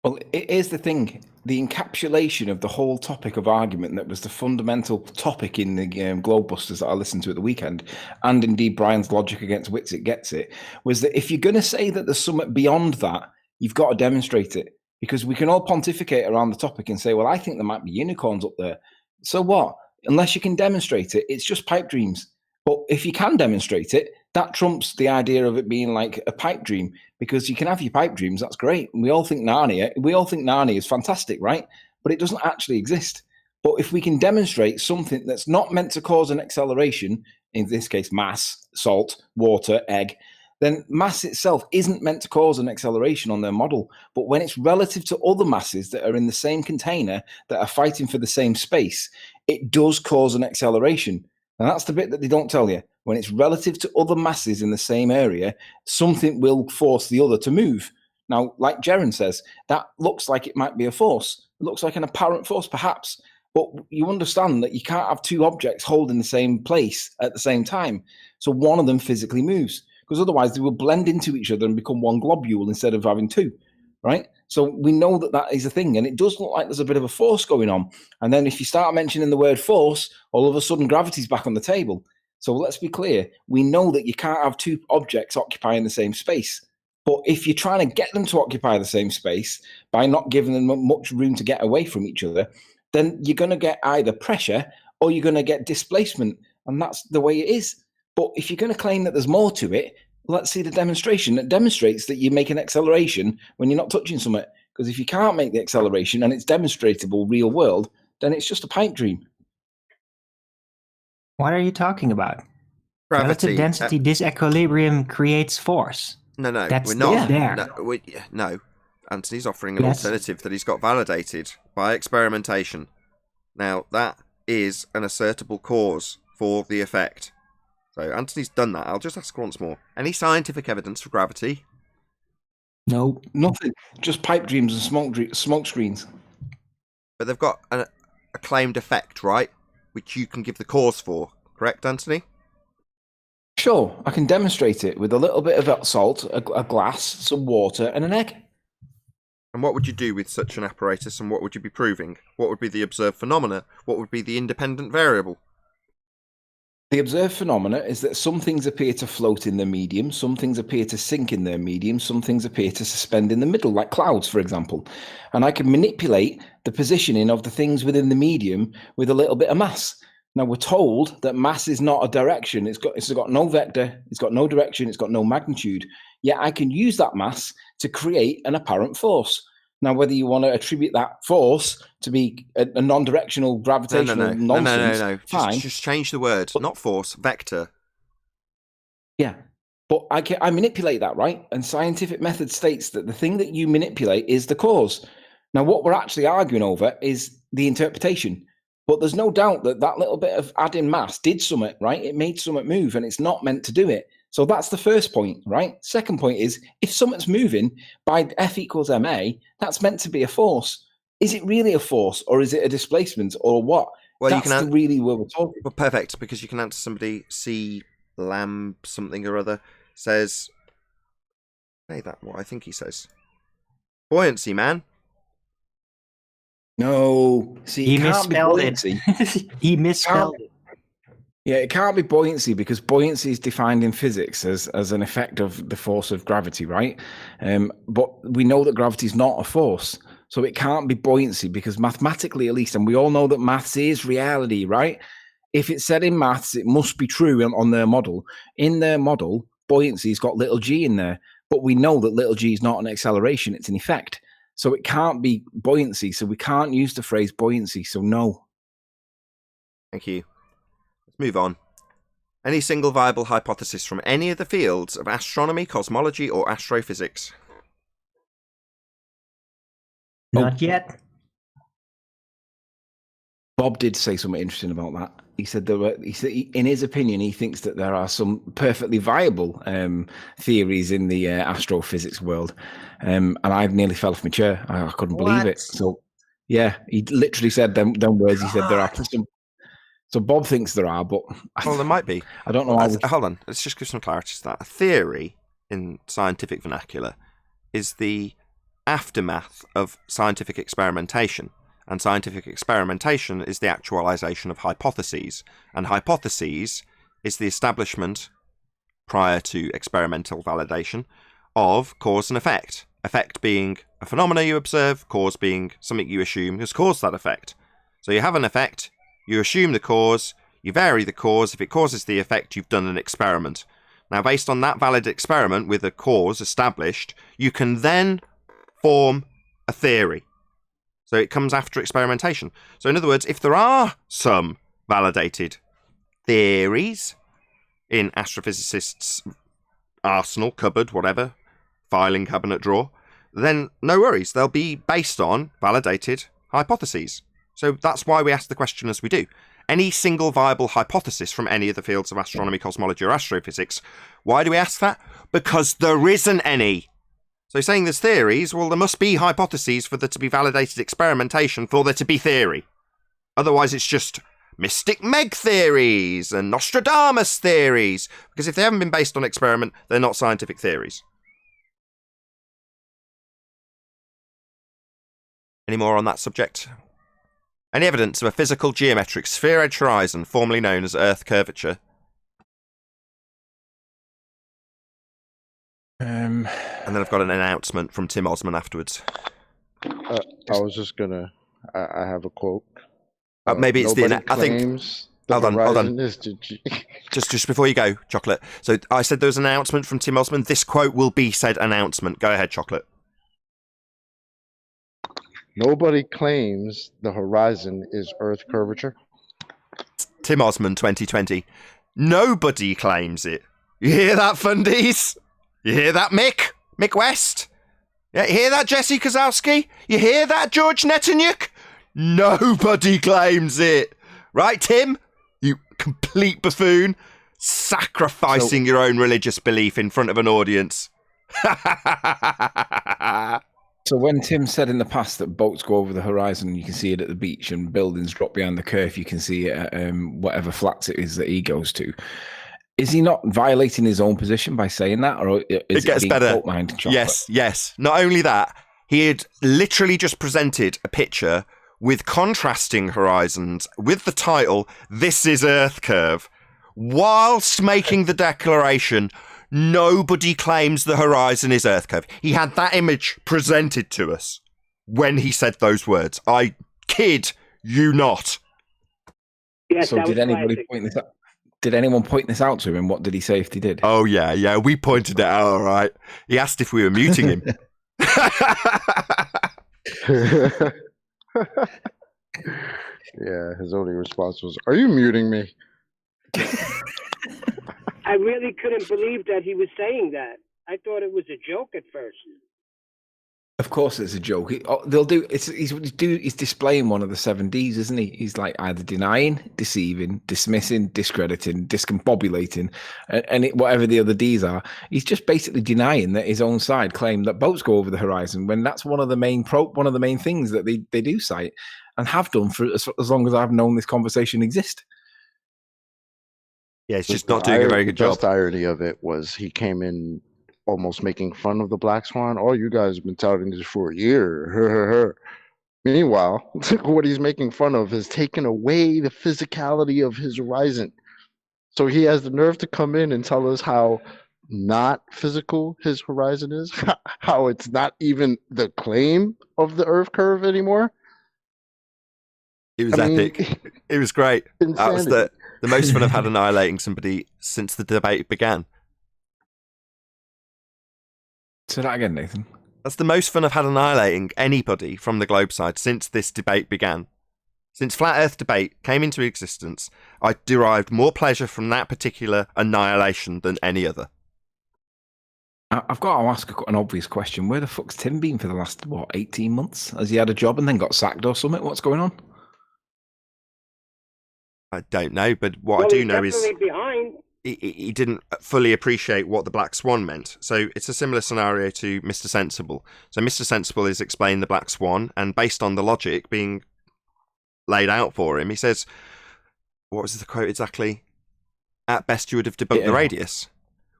Well, it is the thing. The encapsulation of the whole topic of argument that was the fundamental topic in the Globebusters that I listened to at the weekend, and indeed Brian's logic against Wits It Gets It, was that if you're going to say that there's something beyond that, you've got to demonstrate it. Because we can all pontificate around the topic and say, well, I think there might be unicorns up there. So what? Unless you can demonstrate it, it's just pipe dreams. But if you can demonstrate it, that trumps the idea of it being like a pipe dream, because you can have your pipe dreams. That's great. And we all think Narnia is fantastic, right? But it doesn't actually exist. But if we can demonstrate something that's not meant to cause an acceleration, in this case, mass, salt, water, egg, then mass itself isn't meant to cause an acceleration on their model. But when it's relative to other masses that are in the same container that are fighting for the same space, it does cause an acceleration. And that's the bit that they don't tell you. When it's relative to other masses in the same area, something will force the other to move. Now, like Jaren says, that looks like it might be a force. It looks like an apparent force, perhaps. But you understand that you can't have two objects holding the same place at the same time. So one of them physically moves, because otherwise they will blend into each other and become one globule instead of having two, right? So we know that that is a thing, and it does look like there's a bit of a force going on. And then if you start mentioning the word force, all of a sudden gravity's back on the table. So let's be clear. We know that you can't have two objects occupying the same space. But if you're trying to get them to occupy the same space by not giving them much room to get away from each other, then you're going to get either pressure or you're going to get displacement. And that's the way it is. But if you're going to claim that there's more to it, let's see the demonstration that demonstrates that you make an acceleration when you're not touching something. Because if you can't make the acceleration and it's demonstratable real world, then it's just a pipe dream. What are you talking about? Gravity. Relative density disequilibrium creates force. No, That's we're not. there. No. Anthony's offering an alternative that he's got validated by experimentation. Now, that is an assertable cause for the effect. So Anthony's done that. I'll just ask once more. Any scientific evidence for gravity? No, nothing. Just pipe dreams and smoke screens. But they've got a claimed effect, right? Which you can give the cause for. Correct, Anthony? Sure, I can demonstrate it with a little bit of salt, a glass, some water, and an egg. And what would you do with such an apparatus, and what would you be proving? What would be the observed phenomena? What would be the independent variable? The observed phenomena is that some things appear to float in their medium, some things appear to sink in their medium, some things appear to suspend in the middle, like clouds, for example. And I can manipulate the positioning of the things within the medium with a little bit of mass. Now, we're told that mass is not a direction. It's got no vector, it's got no direction, it's got no magnitude. Yet I can use that mass to create an apparent force. Now, whether you want to attribute that force to be a non-directional gravitational nonsense, no. fine. Just change the word. Not force, vector. Yeah, but I manipulate that, right? And scientific method states that the thing that you manipulate is the cause. Now, what we're actually arguing over is the interpretation. But there's no doubt that that little bit of adding mass did something, right? It made something move, and it's not meant to do it. So that's the first point, right? Second point is, if something's moving by F equals ma, that's meant to be a force. Is it really a force, or is it a displacement, or what? Well, that's really where we're talking. Well, perfect, because you can answer somebody, C. Lamb something or other, says, say that, what I think he says. Buoyancy, man. No, see, He misspelled it. He misspelled it. Yeah, it can't be buoyancy because buoyancy is defined in physics as an effect of the force of gravity, right? But we know that gravity is not a force, so it can't be buoyancy because mathematically, at least, and we all know that maths is reality, right? If it's said in maths, it must be true on their model. In their model, buoyancy's got little g in there, but we know that little g is not an acceleration, it's an effect. So it can't be buoyancy. So we can't use the phrase buoyancy. So no. Thank you. Let's move on. Any single viable hypothesis from any of the fields of astronomy, cosmology, or astrophysics? Not yet. Bob did say something interesting about that. He said in his opinion, he thinks that there are some perfectly viable theories in the astrophysics world. And I nearly fell off my chair. I couldn't believe it. So, yeah, he literally said them words. He said there are some. So Bob thinks there are, but Well, there might be. I don't know. Hold on. Let's just give some clarity to that. A theory in scientific vernacular is the aftermath of scientific experimentation. And scientific experimentation is the actualization of hypotheses. And hypotheses is the establishment, prior to experimental validation, of cause and effect. Effect being a phenomena you observe, cause being something you assume has caused that effect. So you have an effect, you assume the cause, you vary the cause. If it causes the effect, you've done an experiment. Now, based on that valid experiment with a cause established, you can then form a theory. So it comes after experimentation. So in other words, if there are some validated theories in astrophysicists' arsenal, cupboard, whatever, filing cabinet drawer, then no worries. They'll be based on validated hypotheses. So that's why we ask the question as we do. Any single viable hypothesis from any of the fields of astronomy, cosmology, or astrophysics. Why do we ask that? Because there isn't any. So saying there's theories, well, there must be hypotheses for there to be validated experimentation for there to be theory. Otherwise, it's just Mystic Meg theories and Nostradamus theories. Because if they haven't been based on experiment, they're not scientific theories. Any more on that subject? Any evidence of a physical geometric sphere-edge horizon, formerly known as Earth curvature? And then I've got an announcement from Tim Osman afterwards. I was just gonna. I have a quote. Maybe it's the. I think. Hold on. Just before you go, Chocolate. So I said there was an announcement from Tim Osman. This quote will be said announcement. Go ahead, Chocolate. Nobody claims the horizon is Earth curvature. Tim Osman, 2020. Nobody claims it. You hear that, fundies? You hear that, Mick? Mick West? Yeah, you hear that, Jesse Kozowski? You hear that, George Netanyuk? Nobody claims it. Right, Tim? You complete buffoon. Sacrificing your own religious belief in front of an audience. So when Tim said in the past that boats go over the horizon, you can see it at the beach, and buildings drop behind the curve, you can see it at whatever flats it is that he goes to. Is he not violating his own position by saying that, or is it gets better? Yes. Not only that, he had literally just presented a picture with contrasting horizons with the title, "This is Earth Curve," whilst making the declaration, nobody claims the horizon is Earth Curve. He had that image presented to us when he said those words. I kid you not. Yes, so did anybody point this out? Did anyone point this out to him? And what did he say if they did? Oh, yeah, we pointed it out, all right. He asked if we were muting him. Yeah, his only response was, "Are you muting me?" I really couldn't believe that he was saying that. I thought it was a joke at first. Of course, it's a joke. They'll do. He's displaying one of the 7 Ds, isn't he? He's like either denying, deceiving, dismissing, discrediting, discombobulating, and whatever the other Ds are. He's just basically denying that his own side claimed that boats go over the horizon, when that's one of the main things that they do cite and have done for as long as I've known this conversation exist. Yeah, it's just not doing a very good job. The best irony of it was he came in almost making fun of the Black Swan. "Oh, you guys have been touting this for a year." Meanwhile, what he's making fun of has taken away the physicality of his horizon. So he has the nerve to come in and tell us how not physical his horizon is, how it's not even the claim of the Earth curve anymore. It was epic. It was great. Insanity. That was the most fun I've had annihilating somebody since the debate began. Say that again, Nathan. That's the most fun I've had annihilating anybody from the globe side since this debate began. Since Flat Earth debate came into existence, I derived more pleasure from that particular annihilation than any other. I've got to ask an obvious question. Where the fuck's Tim been for the last, 18 months? Has he had a job and then got sacked or something? What's going on? I don't know, but what I do know is behind. He didn't fully appreciate what the Black Swan meant. So it's a similar scenario to Mr. Sensible. So Mr. Sensible is explaining the Black Swan, and based on the logic being laid out for him, he says, what was the quote exactly? At best, you would have debunked the radius.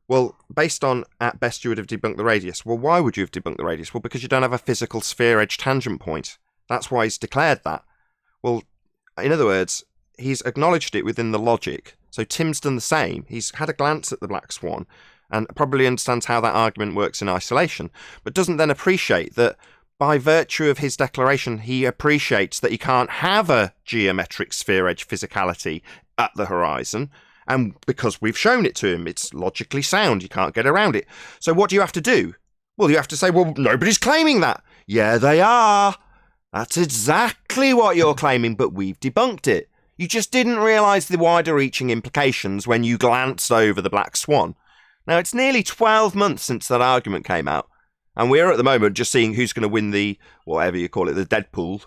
Well, based on at best, you would have debunked the radius. Well, why would you have debunked the radius? Well, because you don't have a physical sphere edge tangent point. That's why he's declared that. Well, in other words, he's acknowledged it within the logic. So Tim's done the same. He's had a glance at the Black Swan and probably understands how that argument works in isolation, but doesn't then appreciate that by virtue of his declaration, he appreciates that he can't have a geometric sphere edge physicality at the horizon. And because we've shown it to him, it's logically sound. You can't get around it. So what do you have to do? Well, you have to say, well, nobody's claiming that. Yeah, they are. That's exactly what you're claiming, but we've debunked it. You just didn't realise the wider reaching implications when you glanced over the Black Swan. Now, it's nearly 12 months since that argument came out, and we're at the moment just seeing who's going to win the, whatever you call it, the Deadpool,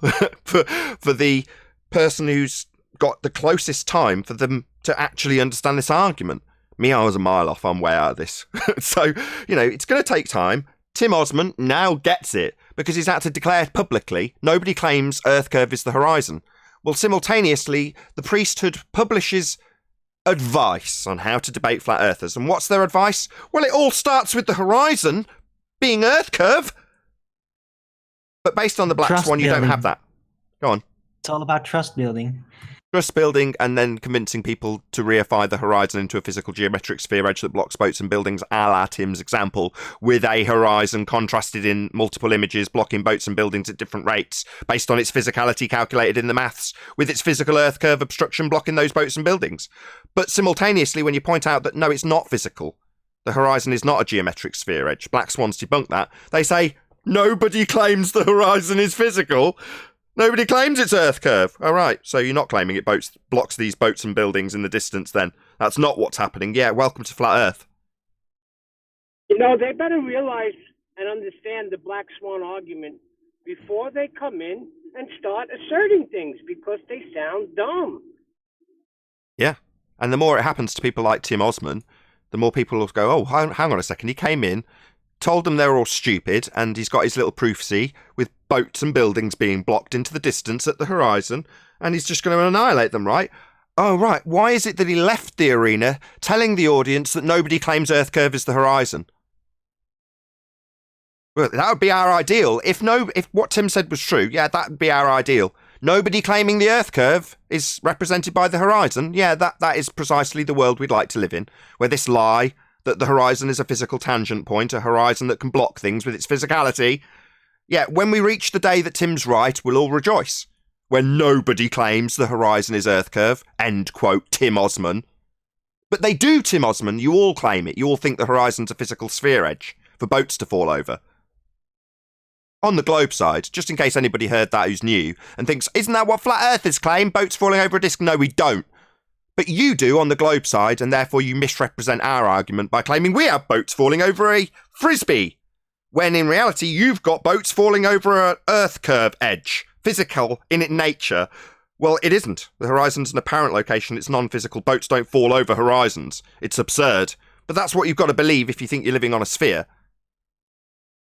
for the person who's got the closest time for them to actually understand this argument. Me, I was a mile off. I'm way out of this. So, it's going to take time. Tim Osman now gets it because he's had to declare publicly, nobody claims Earth curve is the horizon. Well, simultaneously, the priesthood publishes advice on how to debate flat earthers. And what's their advice? Well, it all starts with the horizon being Earth curve. But based on the Black Swan, you don't have that. Go on. It's all about trust building. Trust building and then convincing people to reify the horizon into a physical geometric sphere edge that blocks boats and buildings, a la Tim's example, with a horizon contrasted in multiple images, blocking boats and buildings at different rates, based on its physicality calculated in the maths, with its physical Earth curve obstruction blocking those boats and buildings. But simultaneously, when you point out that, no, it's not physical, the horizon is not a geometric sphere edge, Black Swans debunk that, they say, nobody claims the horizon is physical. Nobody claims it's Earth curve. All right, so you're not claiming it blocks these boats and buildings in the distance then. That's not what's happening. Yeah, welcome to Flat Earth. They better realize and understand the Black Swan argument before they come in and start asserting things because they sound dumb. Yeah. And the more it happens to people like Tim Osman, the more people will go, oh, hang on a second. He came in, told them they were all stupid, and he's got his little proofsy with boats and buildings being blocked into the distance at the horizon, and he's just going to annihilate them, right? Oh, right. Why is it that he left the arena telling the audience that nobody claims Earth curve is the horizon? Well, that would be our ideal. If what Tim said was true, yeah, that would be our ideal. Nobody claiming the Earth curve is represented by the horizon. Yeah, that is precisely the world we'd like to live in, where this lie that the horizon is a physical tangent point, a horizon that can block things with its physicality. Yeah, when we reach the day that Tim's right, we'll all rejoice. When nobody claims the horizon is Earth curve, end quote, Tim Osman. But they do, Tim Osman. You all claim it. You all think the horizon's a physical sphere edge for boats to fall over. On the globe side, just in case anybody heard that who's new and thinks, isn't that what flat earthers claim? Boats falling over a disk? No, we don't. But you do on the globe side, and therefore you misrepresent our argument by claiming we have boats falling over a frisbee, when in reality you've got boats falling over an Earth curve edge, physical in its nature. Well, it isn't. The horizon's an apparent location. It's non-physical. Boats don't fall over horizons. It's absurd. But that's what you've got to believe if you think you're living on a sphere.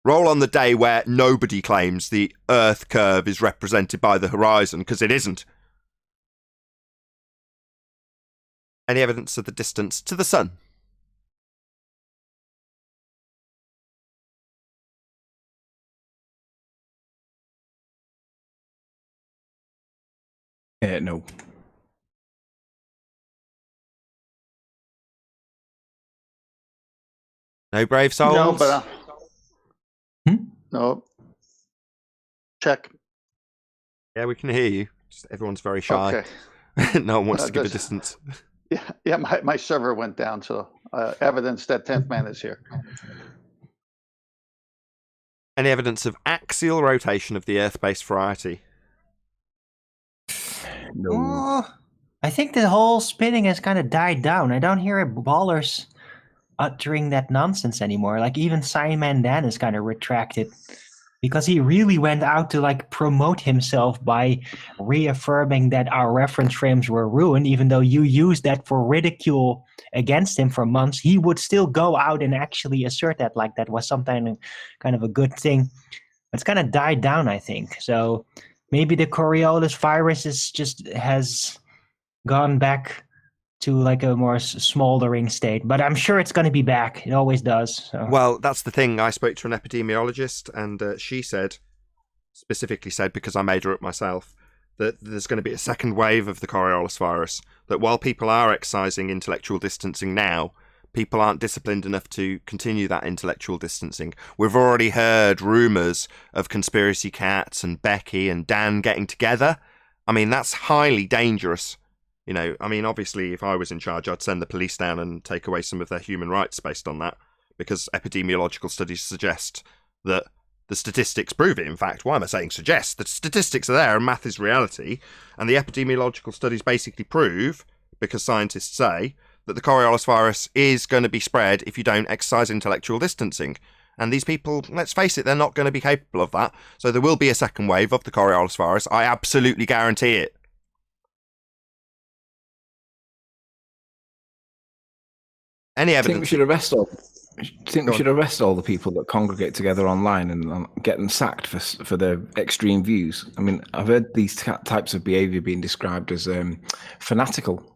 Roll on the day where nobody claims the Earth curve is represented by the horizon, because it isn't. Any evidence of the distance to the sun? No. No brave souls? No, but no. Check. Yeah, we can hear you. Just everyone's very shy. Okay. No one wants to give a distance. Yeah. My server went down, so evidence that 10th man is here. Any evidence of axial rotation of the Earth-based variety? No. Oh, I think the whole spinning has kind of died down. I don't hear ballers uttering that nonsense anymore. Like even Simon Dan is kind of retracted because he really went out to like promote himself by reaffirming that our reference frames were ruined. Even though you used that for ridicule against him for months, he would still go out and actually assert that like that was something kind of a good thing. It's kind of died down, I think. So maybe the Coriolis virus has gone back to like a more smoldering state, but I'm sure it's going to be back. It always does. So. Well, that's the thing. I spoke to an epidemiologist, and she specifically said, because I made her up myself, that there's going to be a second wave of the Coriolis virus, that while people are exercising intellectual distancing now, people aren't disciplined enough to continue that intellectual distancing. We've already heard rumours of Conspiracy Cats and Becky and Dan getting together. I mean, that's highly dangerous. You know, I mean, obviously, if I was in charge, I'd send the police down and take away some of their human rights based on that, because epidemiological studies suggest that the statistics prove it. In fact, why am I saying suggest? The statistics are there and math is reality. And the epidemiological studies basically prove, because scientists say, that the Coriolis virus is going to be spread if you don't exercise intellectual distancing. And these people, let's face it, they're not going to be capable of that. So there will be a second wave of the Coriolis virus. I absolutely guarantee it. Any evidence? Do you think we should arrest all the people that congregate together online and get them sacked for their extreme views? I mean, I've heard these types of behaviour being described as fanatical.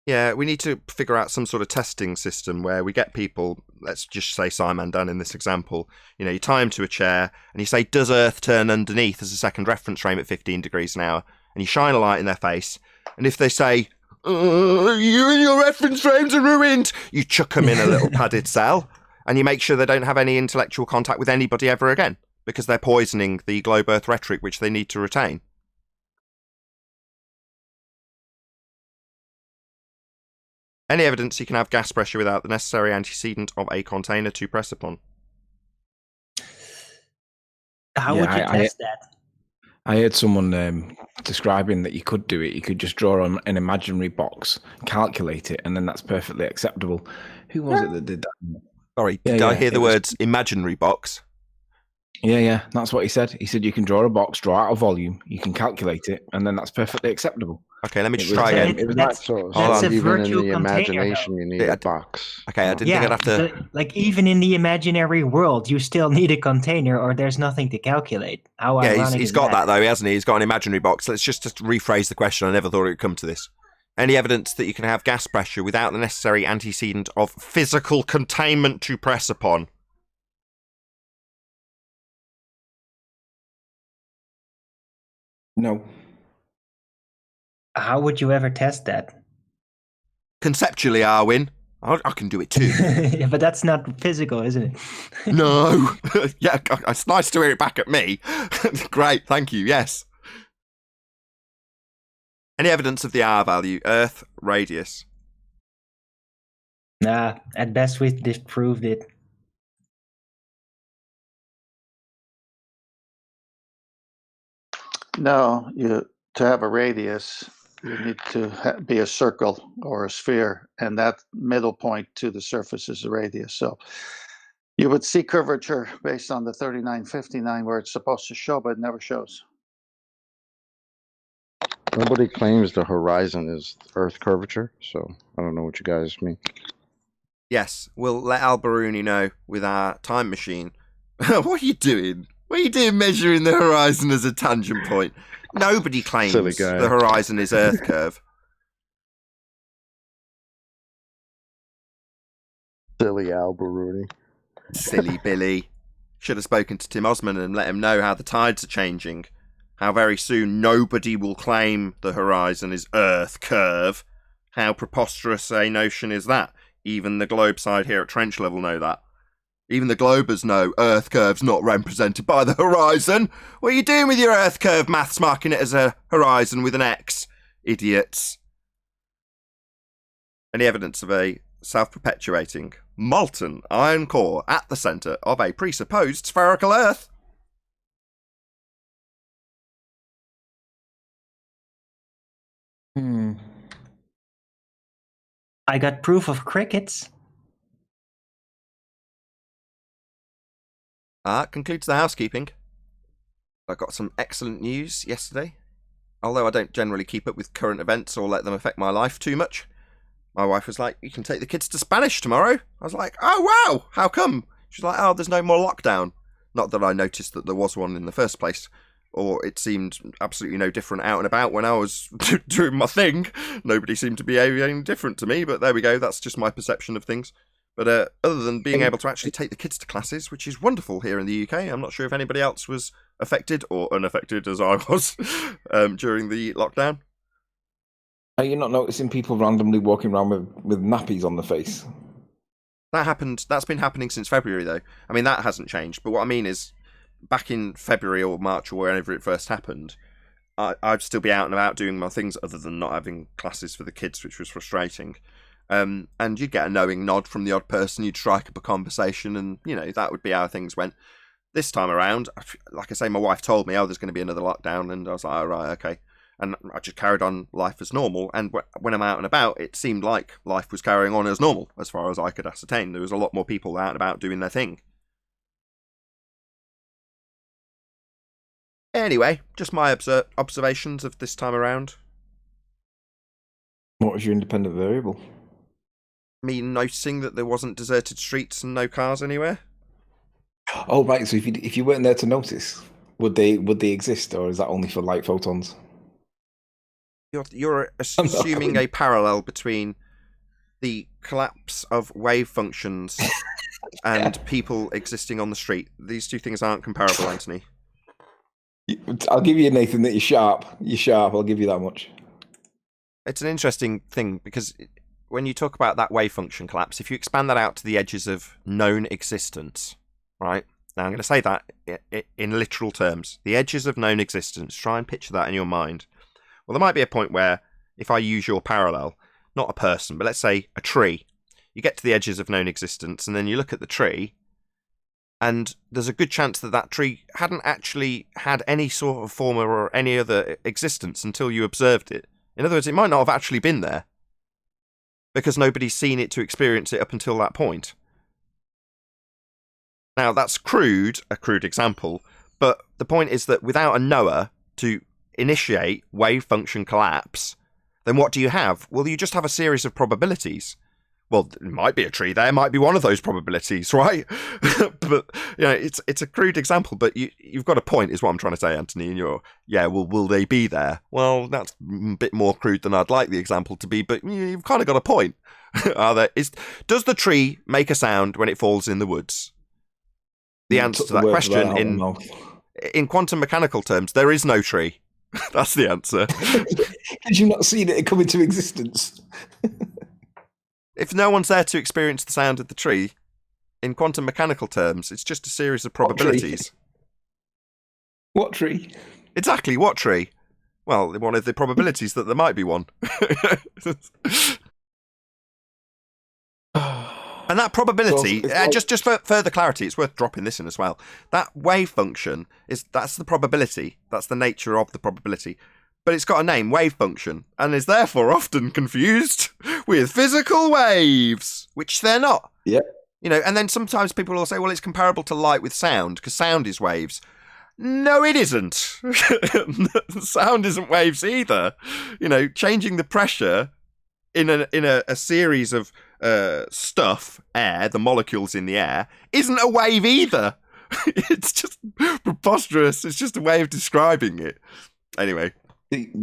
Yeah, we need to figure out some sort of testing system where we get people, let's just say Simon Dan in this example, you know, you tie him to a chair and you say, does Earth turn underneath as a second reference frame at 15 degrees an hour? And you shine a light in their face. And if they say, you and your reference frames are ruined, you chuck them in a little padded cell and you make sure they don't have any intellectual contact with anybody ever again, because they're poisoning the globe Earth rhetoric which they need to retain. Any evidence you can have gas pressure without the necessary antecedent of a container to press upon? How would you test that? I heard someone describing that you could do it. You could just draw on an imaginary box, calculate it, and then that's perfectly acceptable. Who was it that did that? Sorry, did I hear the words imaginary box? Yeah, that's what he said. He said you can draw a box, draw out a volume, you can calculate it, and then that's perfectly acceptable. Okay, let me just It was, try again. It was That's- not so. that's So a even in virtual the container, imagination, you need Yeah, a box. Okay, I didn't think I'd have to. like even in the imaginary world, you still need a container, or there's nothing to calculate. How Yeah, ironic he's is got that though, hasn't he? He's got an imaginary box. Let's just rephrase the question. I never thought it would come to this. Any evidence that you can have gas pressure without the necessary antecedent of physical containment to press upon? No. How would you ever test that? Conceptually, Arwin, I can do it too. But that's not physical, isn't it? No. Yeah, it's nice to hear it back at me. Great, thank you, yes. Any evidence of the R value, Earth, radius? Nah, at best we've disproved it. No, to have a radius, you need to be a circle or a sphere, and that middle point to the surface is the radius. So you would see curvature based on the 3959 where it's supposed to show, but it never shows. Nobody claims the horizon is Earth curvature, so I don't know what you guys mean. Yes, we'll let Alberuni know with our time machine. What are you doing? What are you doing measuring the horizon as a tangent point? Nobody claims Silly guy. the horizon is Earth curve. Silly Alberuni. Silly Billy. Should have spoken to Tim Osman and let him know how the tides are changing. How very soon nobody will claim the horizon is Earth curve. How preposterous a notion is that? Even the globe side here at Trench Level know that. Even the globers know Earth curve's not represented by the horizon. What are you doing with your Earth curve maths marking it as a horizon with an X? Idiots. Any evidence of a self-perpetuating, molten iron core at the centre of a presupposed spherical Earth? I got proof of crickets. Concludes the housekeeping. I got some excellent news yesterday. Although I don't generally keep up with current events or let them affect my life too much. My wife was like, you can take the kids to Spanish tomorrow. I was like, oh wow, how come? She's like, oh, there's no more lockdown. Not that I noticed that there was one in the first place. Or it seemed absolutely no different out and about when I was doing my thing. Nobody seemed to be behaving different to me, but there we go. That's just my perception of things. But other than being able to actually take the kids to classes, which is wonderful here in the UK, I'm not sure if anybody else was affected or unaffected as I was during the lockdown. Are you not noticing people randomly walking around with nappies on the face? That happened. That's been happening since February, though. I mean, that hasn't changed. But what I mean is, back in February or March or wherever it first happened, I'd still be out and about doing my things other than not having classes for the kids, which was frustrating. And you'd get a knowing nod from the odd person, you'd strike up a conversation, and, you know, that would be how things went. This time around, like I say, my wife told me, oh, there's going to be another lockdown, and I was like, oh, right, okay. And I just carried on life as normal, and when I'm out and about, it seemed like life was carrying on as normal, as far as I could ascertain. There was a lot more people out and about doing their thing. Anyway, just my observations of this time around. What was your independent variable? Me noticing that there wasn't deserted streets and no cars anywhere. Oh, right. So if you weren't there to notice, would they exist, or is that only for light photons? You're assuming a parallel between the collapse of wave functions and people existing on the street. These two things aren't comparable, Anthony. I'll give you, Nathan, that you're sharp. You're sharp. I'll give you that much. It's an interesting thing because when you talk about that wave function collapse, if you expand that out to the edges of known existence, right? Now I'm going to say that in literal terms. The edges of known existence. Try and picture that in your mind. Well, there might be a point where, if I use your parallel, not a person, but let's say a tree, you get to the edges of known existence, and then you look at the tree, and there's a good chance that that tree hadn't actually had any sort of form or any other existence until you observed it. In other words, it might not have actually been there, because nobody's seen it to experience it up until that point. Now, that's a crude example, but the point is that without a knower to initiate wave function collapse, then what do you have? Well, you just have a series of probabilities. Well, it might be a tree there, might be one of those probabilities, right? But it's a crude example, but you've got a point, is what I'm trying to say, Anthony. And will they be there? Well, that's a bit more crude than I'd like the example to be, but you've kind of got a point. Does the tree make a sound when it falls in the woods? The answer to that question in quantum mechanical terms, there is no tree. That's the answer. Did you not see it come into existence? If no one's there to experience the sound of the tree, in quantum mechanical terms, it's just a series of probabilities. What tree? Exactly, what tree? Well, one of the probabilities that there might be one. And that probability, just for further clarity, it's worth dropping this in as well. That wave function, that's the probability. That's the nature of the probability. But it's got a name, wave function, and is therefore often confused with physical waves, which they're not. Yeah. And then sometimes people will say, well, it's comparable to light with sound, because sound is waves. No, it isn't. Sound isn't waves either. Changing the pressure in a series of stuff, air, the molecules in the air, isn't a wave either. It's just preposterous. It's just a way of describing it. Anyway.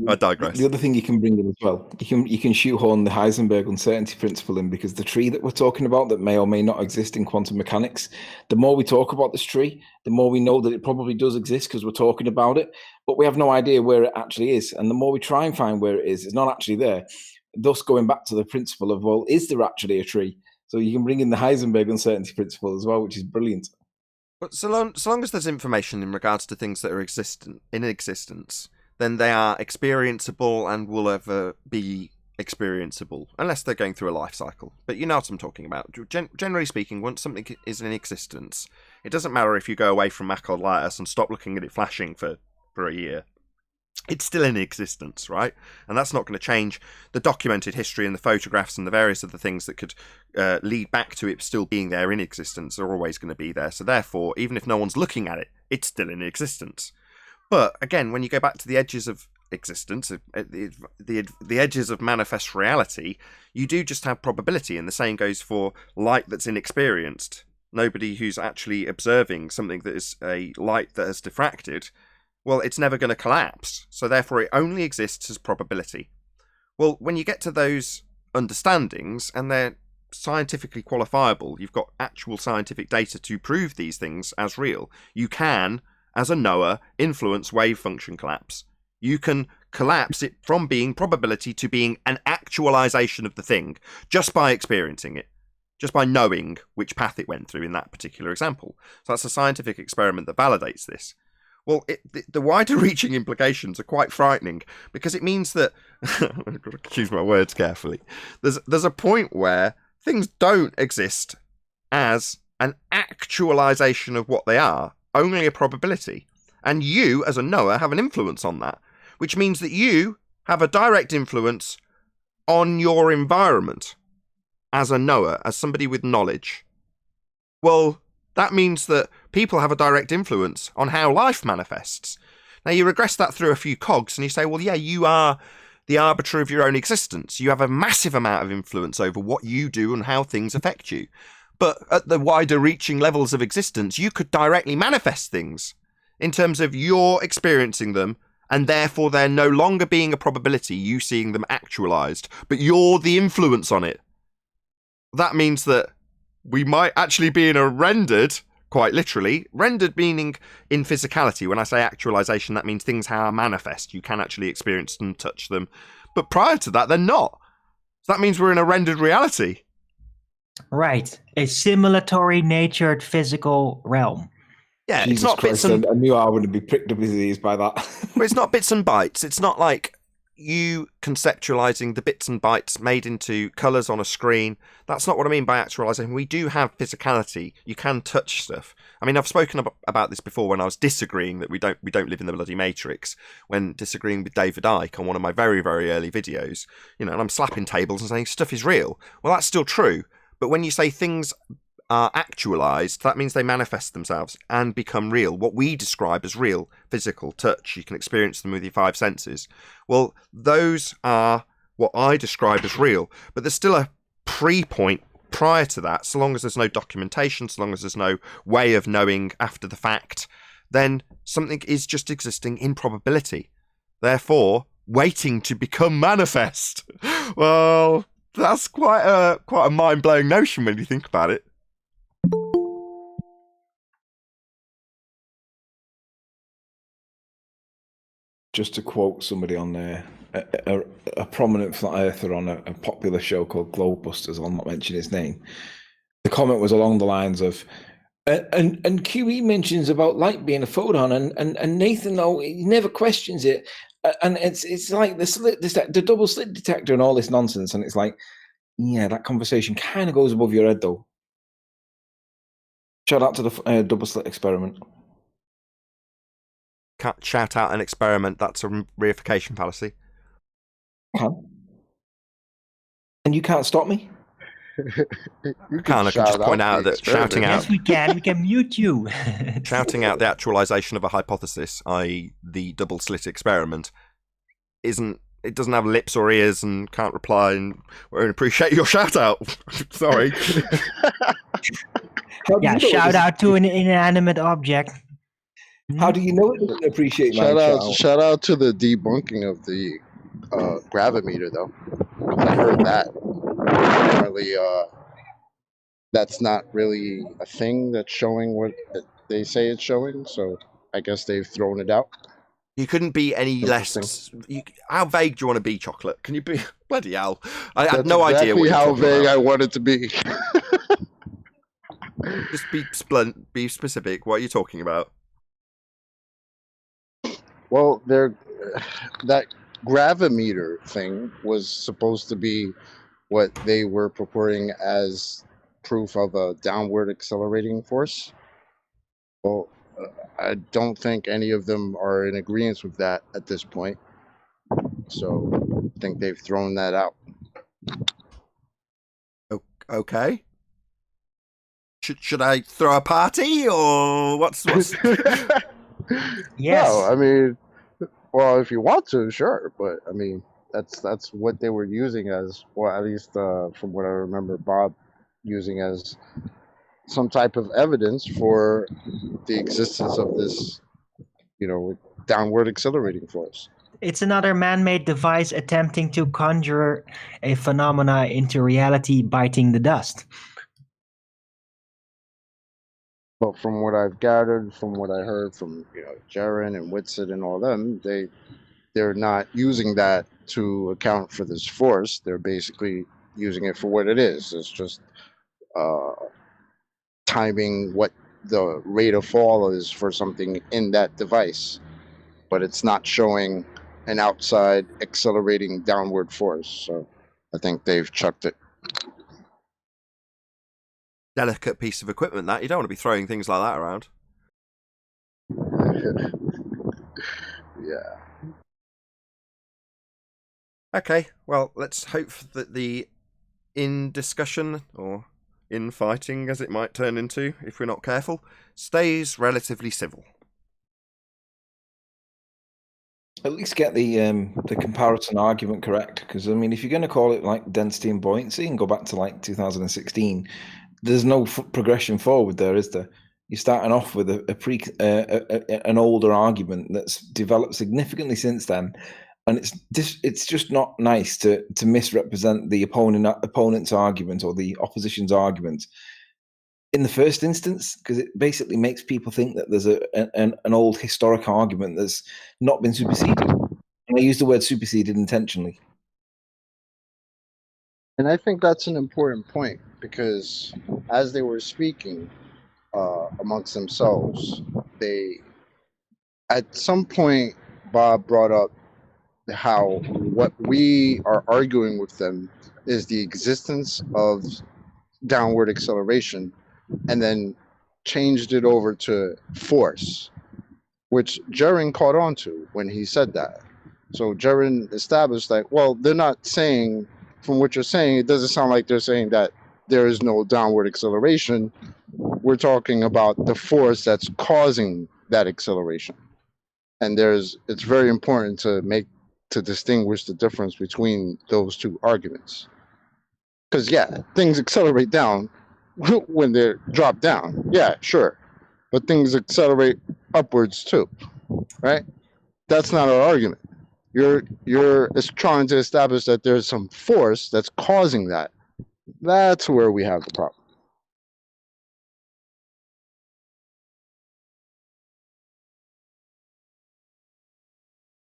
I digress. The other thing you can bring in as well, you can shoehorn the Heisenberg uncertainty principle in, because the tree that we're talking about that may or may not exist in quantum mechanics, the more we talk about this tree, the more we know that it probably does exist because we're talking about it, but we have no idea where it actually is. And the more we try and find where it is, it's not actually there. Thus going back to the principle of, well, is there actually a tree? So you can bring in the Heisenberg uncertainty principle as well, which is brilliant. But so long as there's information in regards to things that are in existence, then they are experienceable and will ever be experienceable, unless they're going through a life cycle. But you know what I'm talking about. Generally speaking, once something is in existence, it doesn't matter if you go away from Mac or Lighthouse and stop looking at it flashing for a year. It's still in existence, right? And that's not going to change the documented history and the photographs and the various other things that could lead back to it still being there in existence are always going to be there. So therefore, even if no one's looking at it, it's still in existence. But again, when you go back to the edges of existence, the edges of manifest reality, you do just have probability, and the same goes for light that's inexperienced. Nobody who's actually observing something that is a light that has diffracted, well, it's never going to collapse, so therefore it only exists as probability. Well, when you get to those understandings, and they're scientifically qualifiable, you've got actual scientific data to prove these things as real, you can, as a knower, influence wave function collapse. You can collapse it from being probability to being an actualization of the thing, just by experiencing it, just by knowing which path it went through in that particular example. So that's a scientific experiment that validates this. Well, the wider reaching implications are quite frightening, because it means that, I've got to choose my words carefully, there's a point where things don't exist as an actualization of what they are, only a probability. And you, as a knower, have an influence on that, which means that you have a direct influence on your environment as a knower, as somebody with knowledge. Well, that means that people have a direct influence on how life manifests. Now, you regress that through a few cogs and you say, well, yeah, you are the arbiter of your own existence. You have a massive amount of influence over what you do and how things affect you. But at the wider reaching levels of existence, you could directly manifest things in terms of you're experiencing them, and therefore they're no longer being a probability, you seeing them actualized, but you're the influence on it. That means that we might actually be in a rendered, quite literally, rendered meaning in physicality. When I say actualization, that means things are manifest. You can actually experience them, touch them. But prior to that, they're not. So that means we're in a rendered reality. Right. A simulatory natured physical realm. Yeah, Jesus it's not Christ, bits and... I knew I wouldn't be pricked up his ears by that. But it's not bits and bytes. It's not like you conceptualizing the bits and bytes made into colours on a screen. That's not what I mean by actualizing. We do have physicality. You can touch stuff. I mean, I've spoken about this before when I was disagreeing that we don't live in the bloody Matrix, when disagreeing with David Icke on one of my very, very early videos, and I'm slapping tables and saying stuff is real. Well, that's still true. But when you say things are actualized, that means they manifest themselves and become real. What we describe as real, physical, touch, you can experience them with your five senses. Well, those are what I describe as real, but there's still a pre-point prior to that. So long as there's no documentation, so long as there's no way of knowing after the fact, then something is just existing in probability, therefore waiting to become manifest. Well, that's quite a mind-blowing notion when you think about it. Just to quote somebody on there, a prominent flat earther on a popular show called Globebusters, I'll not mention his name. The comment was along the lines of, and QE mentions about light being a photon, and Nathan, though, he never questions it, and it's like the double slit detector and all this nonsense, and it's like, yeah, that conversation kind of goes above your head, though. Shout out to the double slit experiment. Can't shout out an experiment. That's a reification fallacy. Can. And you can't stop me? I can just point out that shouting out... Yes, we can. We can mute you. Shouting out the actualization of a hypothesis, i.e. the double slit experiment, it doesn't have lips or ears and can't reply, and won't appreciate your shout out. Sorry. Yeah, shout out to an inanimate object. How do you know it doesn't appreciate my shout out to the debunking of the gravimeter, though. I heard that. Apparently, that's not really a thing that's showing what they say it's showing, so I guess they've thrown it out. You couldn't be any less... how vague do you want to be, Chocolate? Can you be... Bloody hell. I had no idea what how vague I want it to be. Just be specific. What are you talking about? Well, that gravimeter thing was supposed to be what they were purporting as proof of a downward accelerating force. Well, I don't think any of them are in agreement with that at this point. So I think they've thrown that out. Okay. Should I throw a party, or what's... Yes. No, I mean, well, if you want to, sure, but I mean, that's what they were using as, well, at least from what I remember, Bob using as some type of evidence for the existence of this, downward accelerating force. It's another man-made device attempting to conjure a phenomena into reality, biting the dust. But from what I've gathered, from what I heard from Jaren and Whitsitt and all them, they're not using that to account for this force. They're basically using it for what it is. It's just timing what the rate of fall is for something in that device, but it's not showing an outside accelerating downward force. So I think they've chucked it. Delicate piece of equipment, that. You don't want to be throwing things like that around. Yeah. Okay, well, let's hope that the discussion, or infighting as it might turn into if we're not careful, stays relatively civil. At least get the comparison argument correct, because I mean, if you're going to call it like density and buoyancy and go back to like 2016, there's no progression forward there, is there? You're starting off with an older argument that's developed significantly since then, and it's just not nice to misrepresent the opponent's argument or the opposition's argument in the first instance, because it basically makes people think that there's an old historic argument that's not been superseded. And I use the word superseded intentionally. And I think that's an important point, because as they were speaking amongst themselves, at some point, Bob brought up how what we are arguing with them is the existence of downward acceleration, and then changed it over to force, which Jaren caught on to when he said that. So Jaren established that, well, they're not saying, from what you're saying, it doesn't sound like they're saying that there is no downward acceleration. We're talking about the force that's causing that acceleration. And it's very important to make to distinguish the difference between those two arguments. Because, yeah, things accelerate down when they're dropped down. Yeah, sure. But things accelerate upwards too, right? That's not our argument. You're trying to establish that there's some force that's causing that. That's where we have the problem.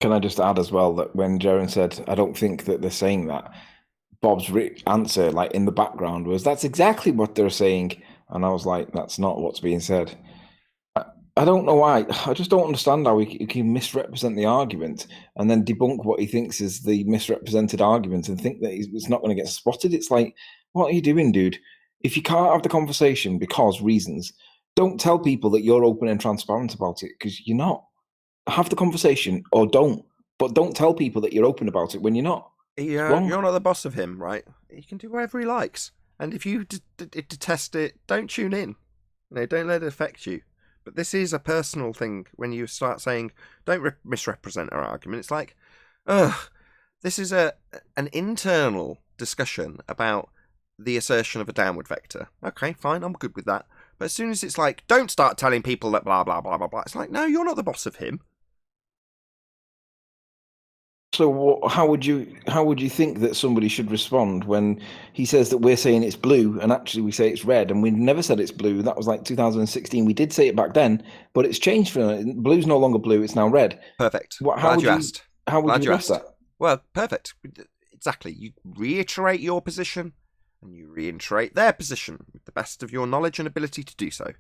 Can I just add as well that when Jaron said, I don't think that they're saying that, Bob's answer, like in the background, was, that's exactly what they're saying. And I was like, that's not what's being said. I don't know why. I just don't understand how he can misrepresent the argument and then debunk what he thinks is the misrepresented argument and think that it's not going to get spotted. It's like, what are you doing, dude? If you can't have the conversation because reasons, don't tell people that you're open and transparent about it, because you're not. Have the conversation or don't, but don't tell people that you're open about it when you're not. You're not the boss of him, right? He can do whatever he likes. And if you detest it, don't tune in. Don't let it affect you. But this is a personal thing when you start saying, don't misrepresent our argument. It's like, this is an internal discussion about the assertion of a downward vector. Okay, fine, I'm good with that. But as soon as it's like, don't start telling people that blah, blah, blah, blah, blah, it's like, no, you're not the boss of him. So how would you think that somebody should respond when he says that we're saying it's blue and actually we say it's red, and we never said it's blue? That was like 2016. We did say it back then, but it's changed. Blue's no longer blue; it's now red. Perfect. How would you asked. How would you address that? Well, perfect. Exactly. You reiterate your position, and you reiterate their position with the best of your knowledge and ability to do so,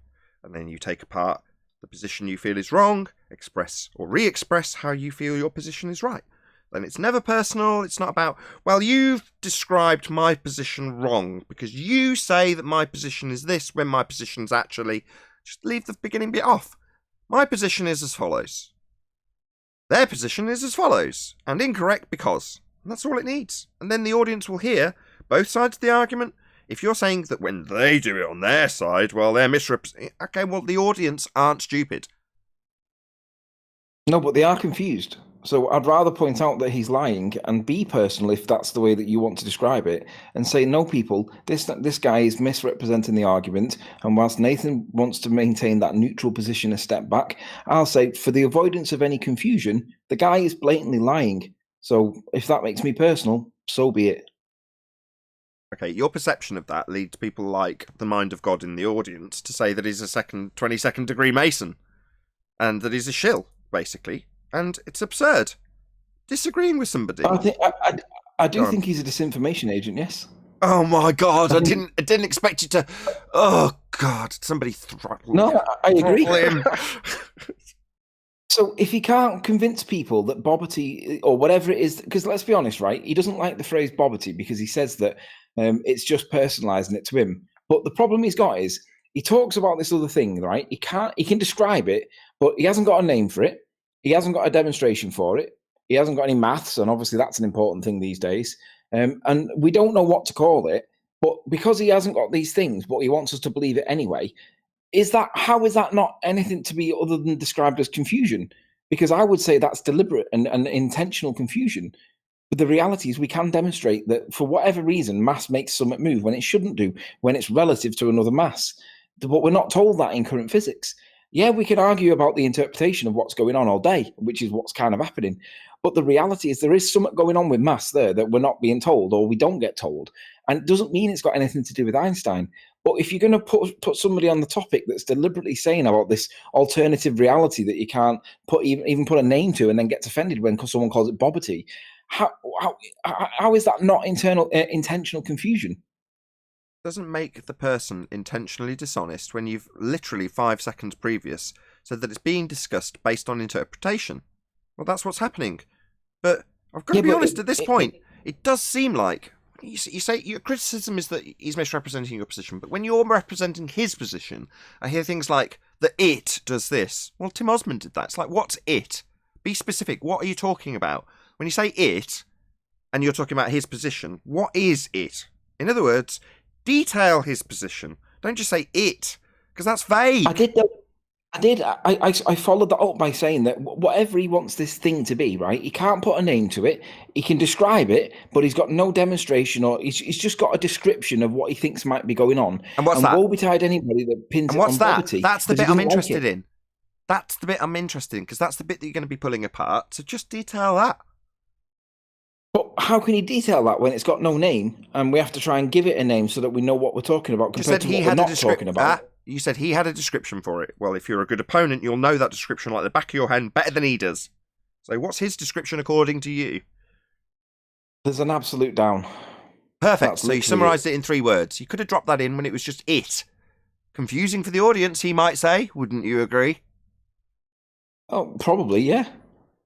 and then you take apart the position you feel is wrong, express or re-express how you feel your position is right. Then it's never personal. It's not about, well, you've described my position wrong because you say that my position is this when my position's actually... Just leave the beginning bit off. My position is as follows. Their position is as follows. And incorrect because. And that's all it needs. And then the audience will hear both sides of the argument. If you're saying that when they do it on their side, well, they're misrepresenting... Okay, well, the audience aren't stupid. No, but they are confused. So I'd rather point out that he's lying and be personal if that's the way that you want to describe it, and say, no, people, this guy is misrepresenting the argument, and whilst Nathan wants to maintain that neutral position a step back, I'll say, for the avoidance of any confusion, the guy is blatantly lying. So if that makes me personal, so be it. Okay, your perception of that leads people like the mind of God in the audience to say that he's a 22nd degree Mason, and that he's a shill, basically. And it's absurd. Disagreeing with somebody. I do think he's a disinformation agent, yes. Oh my God, I didn't expect you to... Oh God, somebody throttle No, I agree. him. So if he can't convince people that bobbity or whatever it is, because let's be honest, right? He doesn't like the phrase bobbity because he says that it's just personalising it to him. But the problem he's got is he talks about this other thing, right? He can describe it, but he hasn't got a name for it. He hasn't got a demonstration for it. He hasn't got any maths, and obviously that's an important thing these days. And we don't know what to call it, but because he hasn't got these things, but he wants us to believe it anyway, how is that not anything to be other than described as confusion? Because I would say that's deliberate and intentional confusion. But the reality is we can demonstrate that for whatever reason, mass makes something move when it shouldn't do, when it's relative to another mass. But we're not told that in current physics. Yeah, we can argue about the interpretation of what's going on all day, which is what's kind of happening. But the reality is there is something going on with mass there that we're not being told, or we don't get told. And it doesn't mean it's got anything to do with Einstein. But if you're going to put somebody on the topic that's deliberately saying about this alternative reality that you can't even put a name to and then gets offended when someone calls it bobbity, how is that not intentional confusion? Doesn't make the person intentionally dishonest when you've literally 5 seconds previous said that it's being discussed based on interpretation. Well, that's what's happening. But I've got to be honest, at this point, it does seem like you say your criticism is that he's misrepresenting your position, but when you're representing his position, I hear things like that it does this. Well, Tim Osmond did that. It's like, what's it? Be specific. What are you talking about? When you say it and you're talking about his position, what is it? In other words, detail his position. Don't just say it, because that's vague. I did though. I did. I followed that up by saying that whatever he wants this thing to be, right? He can't put a name to it. He can describe it, but he's got no demonstration, or he's just got a description of what he thinks might be going on. And what's that? Woe betide anybody that pins And it what's on that? poverty. That's the 'cause he bit I'm doesn't like interested it. in. That's the bit I'm interested in, because that's the bit that you're going to be pulling apart. So just detail that. But how can he detail that when it's got no name, and we have to try and give it a name so that we know what we're talking about You compared said to he what we're had a not talking about? You said he had a description for it. Well, if you're a good opponent, you'll know that description like the back of your hand better than he does. So what's his description according to you? There's an absolute down. Perfect. That's So you literally summarised it in 3 words. You could have dropped that in when it was just it. Confusing for the audience, he might say. Wouldn't you agree? Oh, probably, yeah.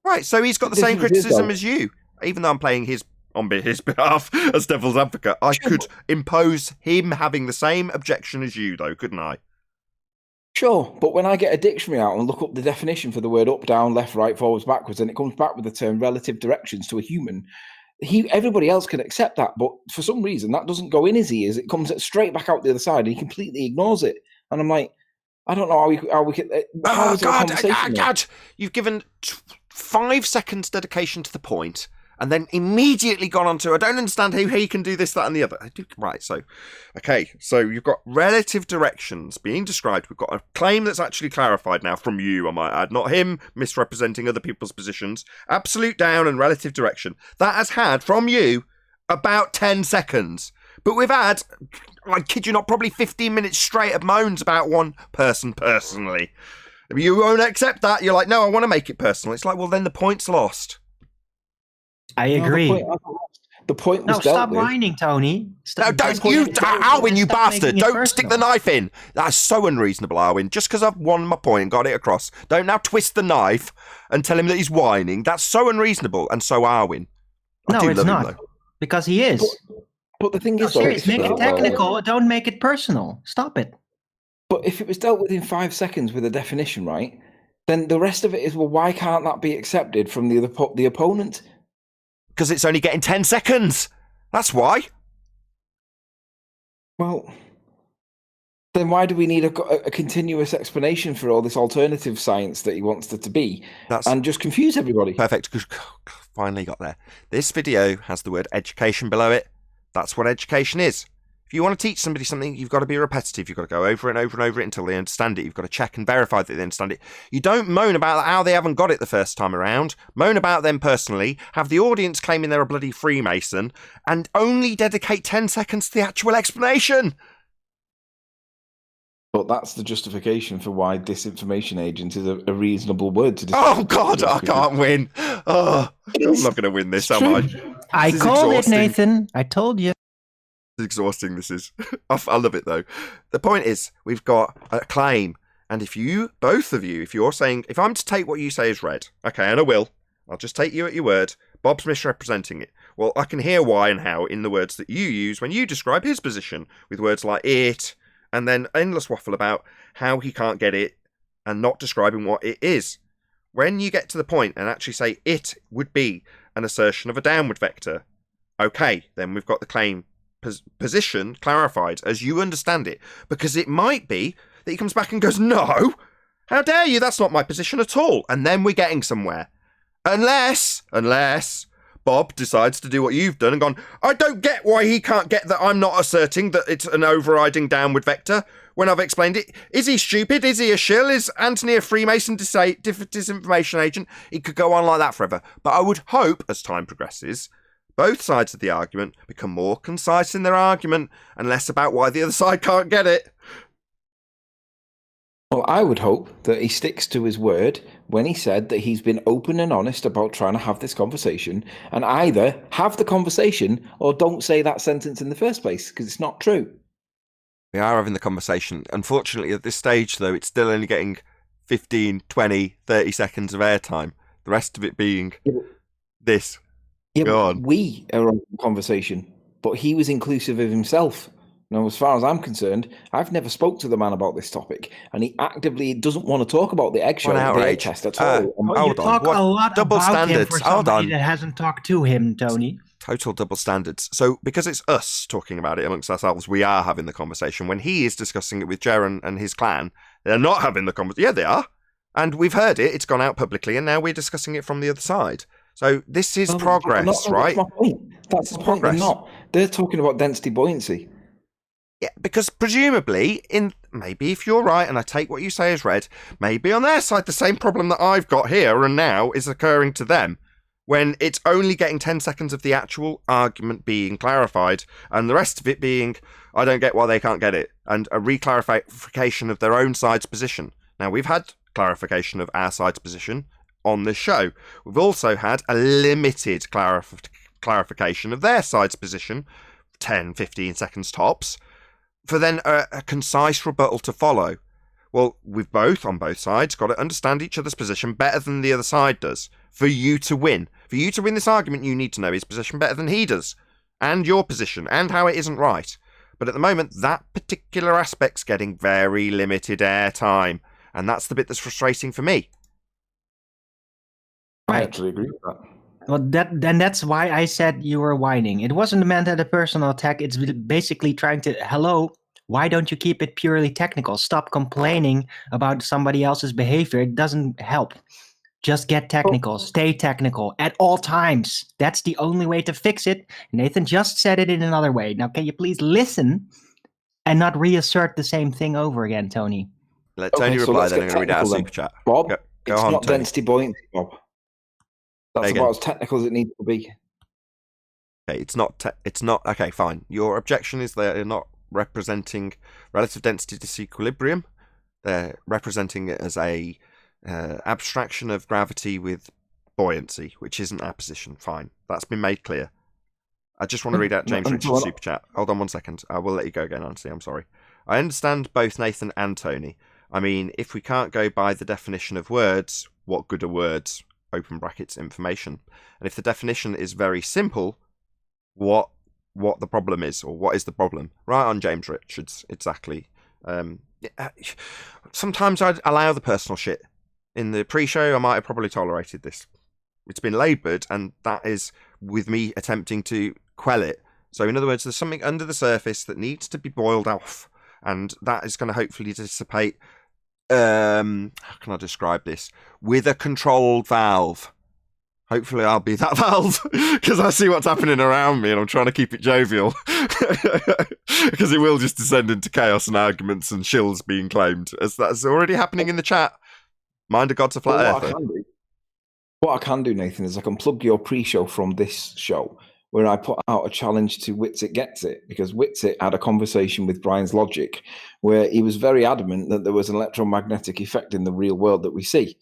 Right, so he's got the This same is his criticism though. as you. Even though I'm playing on his behalf as devil's advocate, I could impose him having the same objection as you, though, couldn't I? Sure, but when I get a dictionary out and look up the definition for the word up, down, left, right, forwards, backwards, and it comes back with the term relative directions to a human, everybody else can accept that, but for some reason that doesn't go in his ears. It comes straight back out the other side, and he completely ignores it. And I'm like, I don't know how we can. How is it a conversation? God, you've given 5 seconds dedication to the point, and then immediately gone on to, I don't understand how he can do this, that, and the other. Right, so you've got relative directions being described. We've got a claim that's actually clarified now from you, I might add, not him misrepresenting other people's positions. Absolute down and relative direction. That has had, from you, about 10 seconds. But we've had, I kid you not, probably 15 minutes straight of moans about one person personally. You won't accept that. You're like, no, I want to make it personal. It's like, well, then the point's lost. I agree. The point was No, dealt stop with. whining, Tony. No, don't you, Arwin, you bastard! Don't stick the knife in. That's so unreasonable, Arwin. Just because I've won my point and got it across, don't now twist the knife and tell him that he's whining. That's so unreasonable, and so Arwin. No, it's not. Because he is. But the thing is, Serious, make it technical. Don't make it personal. Stop it. But if it was dealt with in 5 seconds with a definition, right, then the rest of it is, well, why can't that be accepted from the opponent? Because it's only getting 10 seconds. That's why. Well, then why do we need a continuous explanation for all this alternative science that he wants it to be and just confuse everybody? Perfect. Finally got there. This video has the word education below it. That's what education is. If you want to teach somebody something, you've got to be repetitive. You've got to go over and over and over it until they understand it. You've got to check and verify that they understand it. You don't moan about how they haven't got it the first time around. Moan about them personally. Have the audience claiming they're a bloody Freemason. And only dedicate 10 seconds to the actual explanation. But that's the justification for why disinformation agent is a reasonable word to describe. Oh, God, I can't win. Oh, I'm not going to win this, am I? I called it, Nathan. I told you. It's exhausting, this is. I love it, though. The point is, we've got a claim. And if you, both of you, if you're saying, if I'm to take what you say as read, okay, and I will, I'll just take you at your word. Bob's misrepresenting it. Well, I can hear why and how in the words that you use when you describe his position with words like it, and then endless waffle about how he can't get it and not describing what it is. When you get to the point and actually say it would be an assertion of a downward vector, okay, then we've got the claim position clarified as you understand it. Because it might be that he comes back and goes, no, how dare you, that's not my position at all. And then we're getting somewhere. Unless Bob decides to do what you've done and gone, I don't get why he can't get that I'm not asserting that it's an overriding downward vector when I've explained it. Is he stupid? Is he a shill? Is Anthony a Freemason disinformation agent? He could go on like that forever. But I would hope, as time progresses, both sides of the argument become more concise in their argument and less about why the other side can't get it. Well, I would hope that he sticks to his word when he said that he's been open and honest about trying to have this conversation, and either have the conversation or don't say that sentence in the first place, because it's not true. We are having the conversation. Unfortunately, at this stage, though, it's still only getting 15, 20, 30 seconds of airtime. The rest of it being this. Yeah, Go on. We are on the conversation, but he was inclusive of himself. Now, as far as I'm concerned, I've never spoke to the man about this topic, and he actively doesn't want to talk about the eggshell, the egg test at all. Hold on. Talk a lot double about standards. him for Hold somebody on. that hasn't talked to him, Tony. Total double standards. So, because it's us talking about it amongst ourselves, we are having the conversation. When he is discussing it with Jer and his clan, They're not having the conversation. Yeah, they are. And we've heard it. It's gone out publicly, and now we're discussing it from the other side. So this is progress, right? That's my point. That's the point. They're not. They're talking about density buoyancy. Yeah, because presumably, maybe if you're right, and I take what you say as read, maybe on their side the same problem that I've got here and now is occurring to them, when it's only getting 10 seconds of the actual argument being clarified, and the rest of it being, I don't get why they can't get it, and a reclarification of their own side's position. Now, we've had clarification of our side's position on this show. We've also had a limited clarification of their side's position, 10, 15 seconds tops, for then a concise rebuttal to follow. Well, we've both, on both sides, got to understand each other's position better than the other side does. For you to win. For you to win this argument, you need to know his position better than he does. And your position, and how it isn't right. But at the moment, that particular aspect's getting very limited airtime. And that's the bit that's frustrating for me. I actually agree with that. Well, that's why I said you were whining. It wasn't meant as a personal attack. It's basically trying to, hello, why don't you keep it purely technical? Stop complaining about somebody else's behavior. It doesn't help. Just get technical. Stay technical at all times. That's the only way to fix it. Nathan just said it in another way. Now, can you please listen and not reassert the same thing over again, Tony? Let Tony reply, then I'm going to read out a super chat. Bob, go it's on, not Tony. density buoyancy, Bob. That's about as technical as it needs to be. Okay, it's not. Okay, fine. Your objection is they're not representing relative density disequilibrium. They're representing it as a abstraction of gravity with buoyancy, which isn't our position. Fine, that's been made clear. I just want to read out James Richards' super chat. Hold on 1 second. I will let you go again, Nancy. I'm sorry. I understand both Nathan and Tony. I mean, if we can't go by the definition of words, what good are words? Open brackets, information. And if the definition is very simple, what the problem is, or what is the problem? Right on, James Richards. Exactly. Sometimes I'd allow the personal shit. In the pre-show, I might have probably tolerated this. It's been laboured, and that is with me attempting to quell it. So in other words, there's something under the surface that needs to be boiled off, and that is going to hopefully dissipate. How can I describe this? With a controlled valve. Hopefully I'll be that valve, because I see what's happening around me and I'm trying to keep it jovial. Because it will just descend into chaos and arguments and shills being claimed, as that's already happening in the chat. Mind of God's a flat earther. What I can do, Nathan, is I can plug your pre-show from this show, where I put out a challenge to Witsit Gets It, because Witsit had a conversation with Brian's Logic, where he was very adamant that there was an electromagnetic effect in the real world that we see.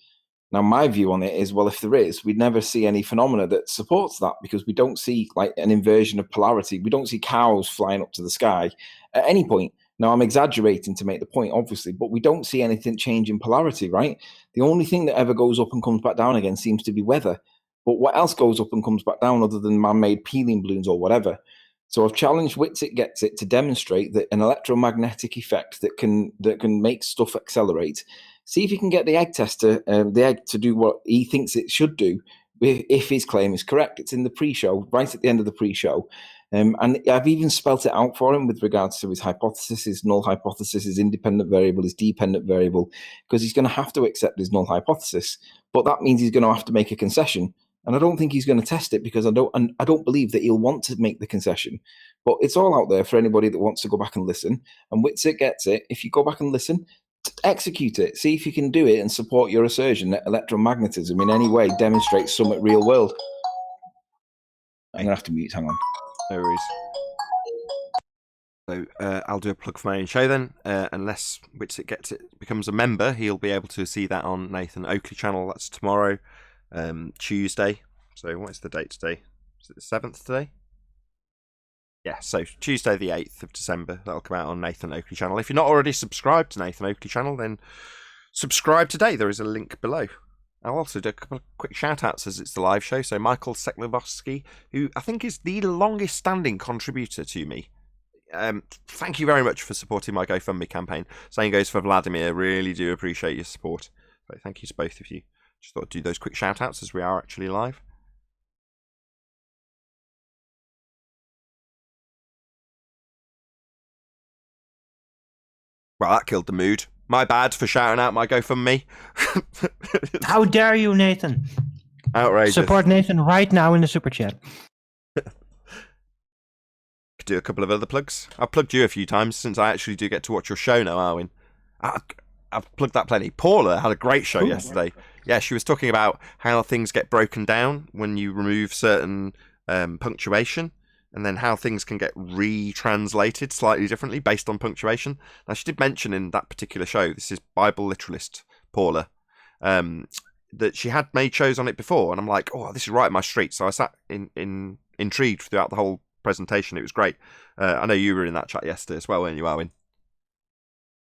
Now, my view on it is, well, if there is, we'd never see any phenomena that supports that, because we don't see like an inversion of polarity. We don't see cows flying up to the sky at any point. Now, I'm exaggerating to make the point, obviously, but we don't see anything change in polarity, right? The only thing that ever goes up and comes back down again seems to be weather. But what else goes up and comes back down other than man-made peeling balloons or whatever? So I've challenged Witsit Gets It to demonstrate that an electromagnetic effect that can make stuff accelerate. See if you can get the egg tester, the egg to do what he thinks it should do, if his claim is correct. It's in the pre-show, right at the end of the pre-show. And I've even spelt it out for him with regards to his hypothesis, his null hypothesis, his independent variable, his dependent variable, because he's going to have to accept his null hypothesis. But that means he's going to have to make a concession. And I don't think he's going to test it, because I don't believe that he'll want to make the concession. But it's all out there for anybody that wants to go back and listen. And Witsit Gets It. If you go back and listen, execute it. See if you can do it and support your assertion that electromagnetism in any way demonstrates some real world. I'm going to have to mute. Hang on. No worries. So I'll do a plug for my own show then. Unless Witsit Gets It becomes a member, he'll be able to see that on Nathan Oakley channel. That's tomorrow, Tuesday. So what is the date today? Is it the 7th today? Yeah, so Tuesday the 8th of December. That'll come out on Nathan Oakley channel. If you're not already subscribed to Nathan Oakley channel, then subscribe today. There is a link below. I'll also do a couple of quick shout-outs as it's the live show. So Michael Seklovsky, who I think is the longest-standing contributor to me. Thank you very much for supporting my GoFundMe campaign. Same goes for Vladimir. Really do appreciate your support. So thank you to both of you. Just thought I'd do those quick shout-outs as we are actually live. Well, that killed the mood. My bad for shouting out my GoFundMe. How dare you, Nathan? Outrageous. Support Nathan right now in the super chat. Could do a couple of other plugs. I've plugged you a few times since I actually do get to watch your show now, Arwin. I've plugged that plenty. Paula had a great show yesterday. Yeah, she was talking about how things get broken down when you remove certain punctuation, and then how things can get retranslated slightly differently based on punctuation. Now, she did mention in that particular show, this is Bible literalist Paula, that she had made shows on it before, and I'm like, oh, this is right up my street. So I sat intrigued throughout the whole presentation. It was great. I know you were in that chat yesterday as well, weren't you, Arwin?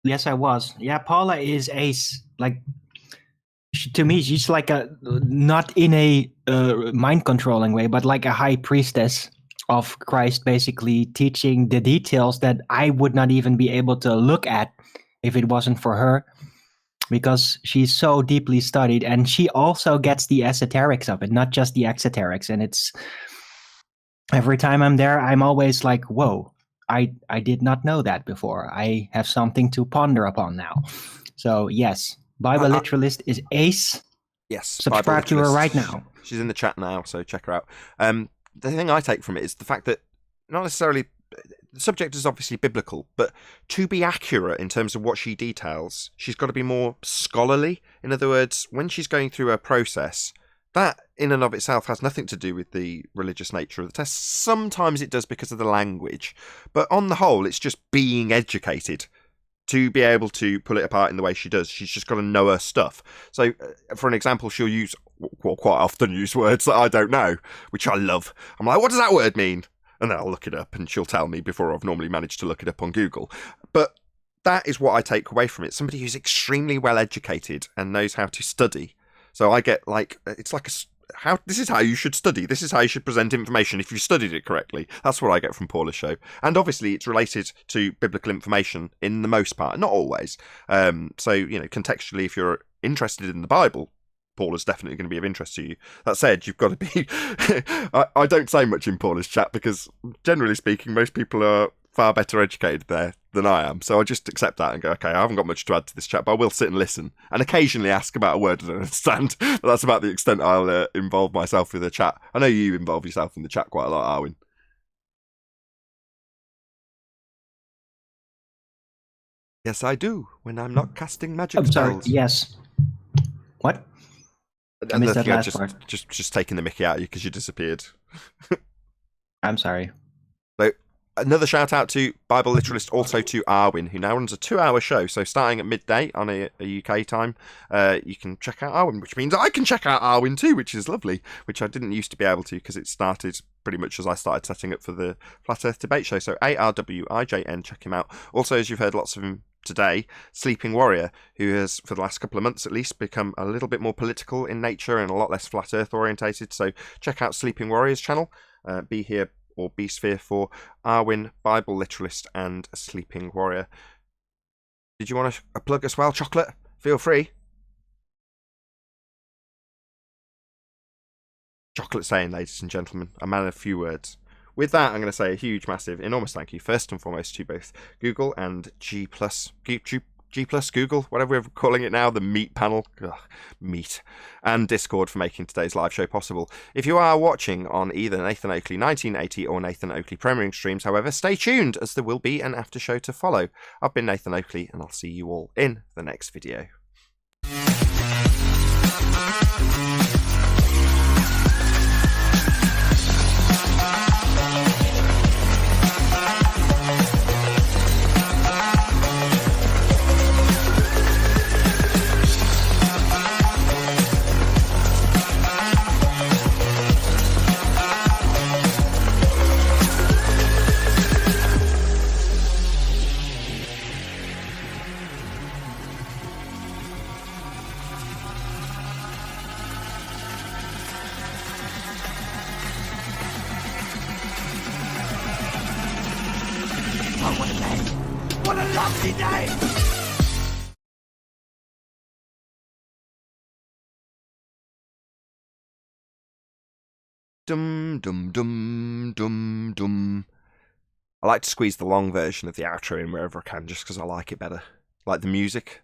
Yes, I was. Yeah, Paula is to me, she's like not in a mind controlling way, but like a high priestess of Christ, basically teaching the details that I would not even be able to look at if it wasn't for her, because she's so deeply studied, and she also gets the esoterics of it, not just the exoterics. And it's every time I'm there, I'm always like, whoa, I did not know that before. I have something to ponder upon now. So yes, Bible literalist is ace. Yes, subscribe to her right now. She's in the chat now, so check her out. The thing I take from it is the fact that not necessarily the subject is obviously biblical, but to be accurate in terms of what she details, she's got to be more scholarly. In other words, when she's going through her process, that in and of itself has nothing to do with the religious nature of the test. Sometimes it does because of the language, but on the whole, it's just being educated to be able to pull it apart in the way she does. She's just got to know her stuff. So, for an example, she'll use, well, quite often use words that I don't know, which I love. I'm like, what does that word mean? And then I'll look it up, and she'll tell me before I've normally managed to look it up on Google. But that is what I take away from it. Somebody who's extremely well educated and knows how to study. So I get like, it's like this is how you should study. This is how you should present information if you studied it correctly. That's what I get from Paula's show. And obviously it's related to biblical information in the most part, not always. So, contextually, if you're interested in the Bible, Paula's definitely going to be of interest to you. That said, you've got to be... I don't say much in Paula's chat because, generally speaking, most people are far better educated there than I am. So I just accept that and go, okay, I haven't got much to add to this chat, but I will sit and listen and occasionally ask about a word I don't understand. But that's about the extent I'll involve myself with the chat. I know you involve yourself in the chat quite a lot, Arwin. Yes, I do, when I'm not casting magic spells. Yes. What? I missed that last part. Just taking the mickey out of you because you disappeared. I'm sorry. So, another shout out to Bible literalist, also to Arwin, who now runs a 2-hour show. So starting at midday on a UK time, you can check out Arwin, which means I can check out Arwin too, which is lovely, which I didn't used to be able to because it started pretty much as I started setting up for the Flat Earth Debate Show. So ARWIJN, check him out. Also, as you've heard lots of him today, Sleeping Warrior, who has, for the last couple of months at least, become a little bit more political in nature and a lot less Flat Earth orientated. So check out Sleeping Warrior's channel. Be here or be sphere for Arwin, Bible literalist, and Sleeping Warrior. Did you want a plug as well, Chocolate? Feel free. Chocolate saying, ladies and gentlemen, a man of few words. With that, I'm going to say a huge, massive, enormous thank you, first and foremost, to both Google and G+, Google, whatever we're calling it now, the Meet panel, Meet, and Discord for making today's live show possible. If you are watching on either Nathan Oakley 1980 or Nathan Oakley premiering streams, however, stay tuned, as there will be an after show to follow. I've been Nathan Oakley, and I'll see you all in the next video. What a lovely day! Dum dum dum dum dum. I like to squeeze the long version of the outro in wherever I can, just because I like it better. like the music.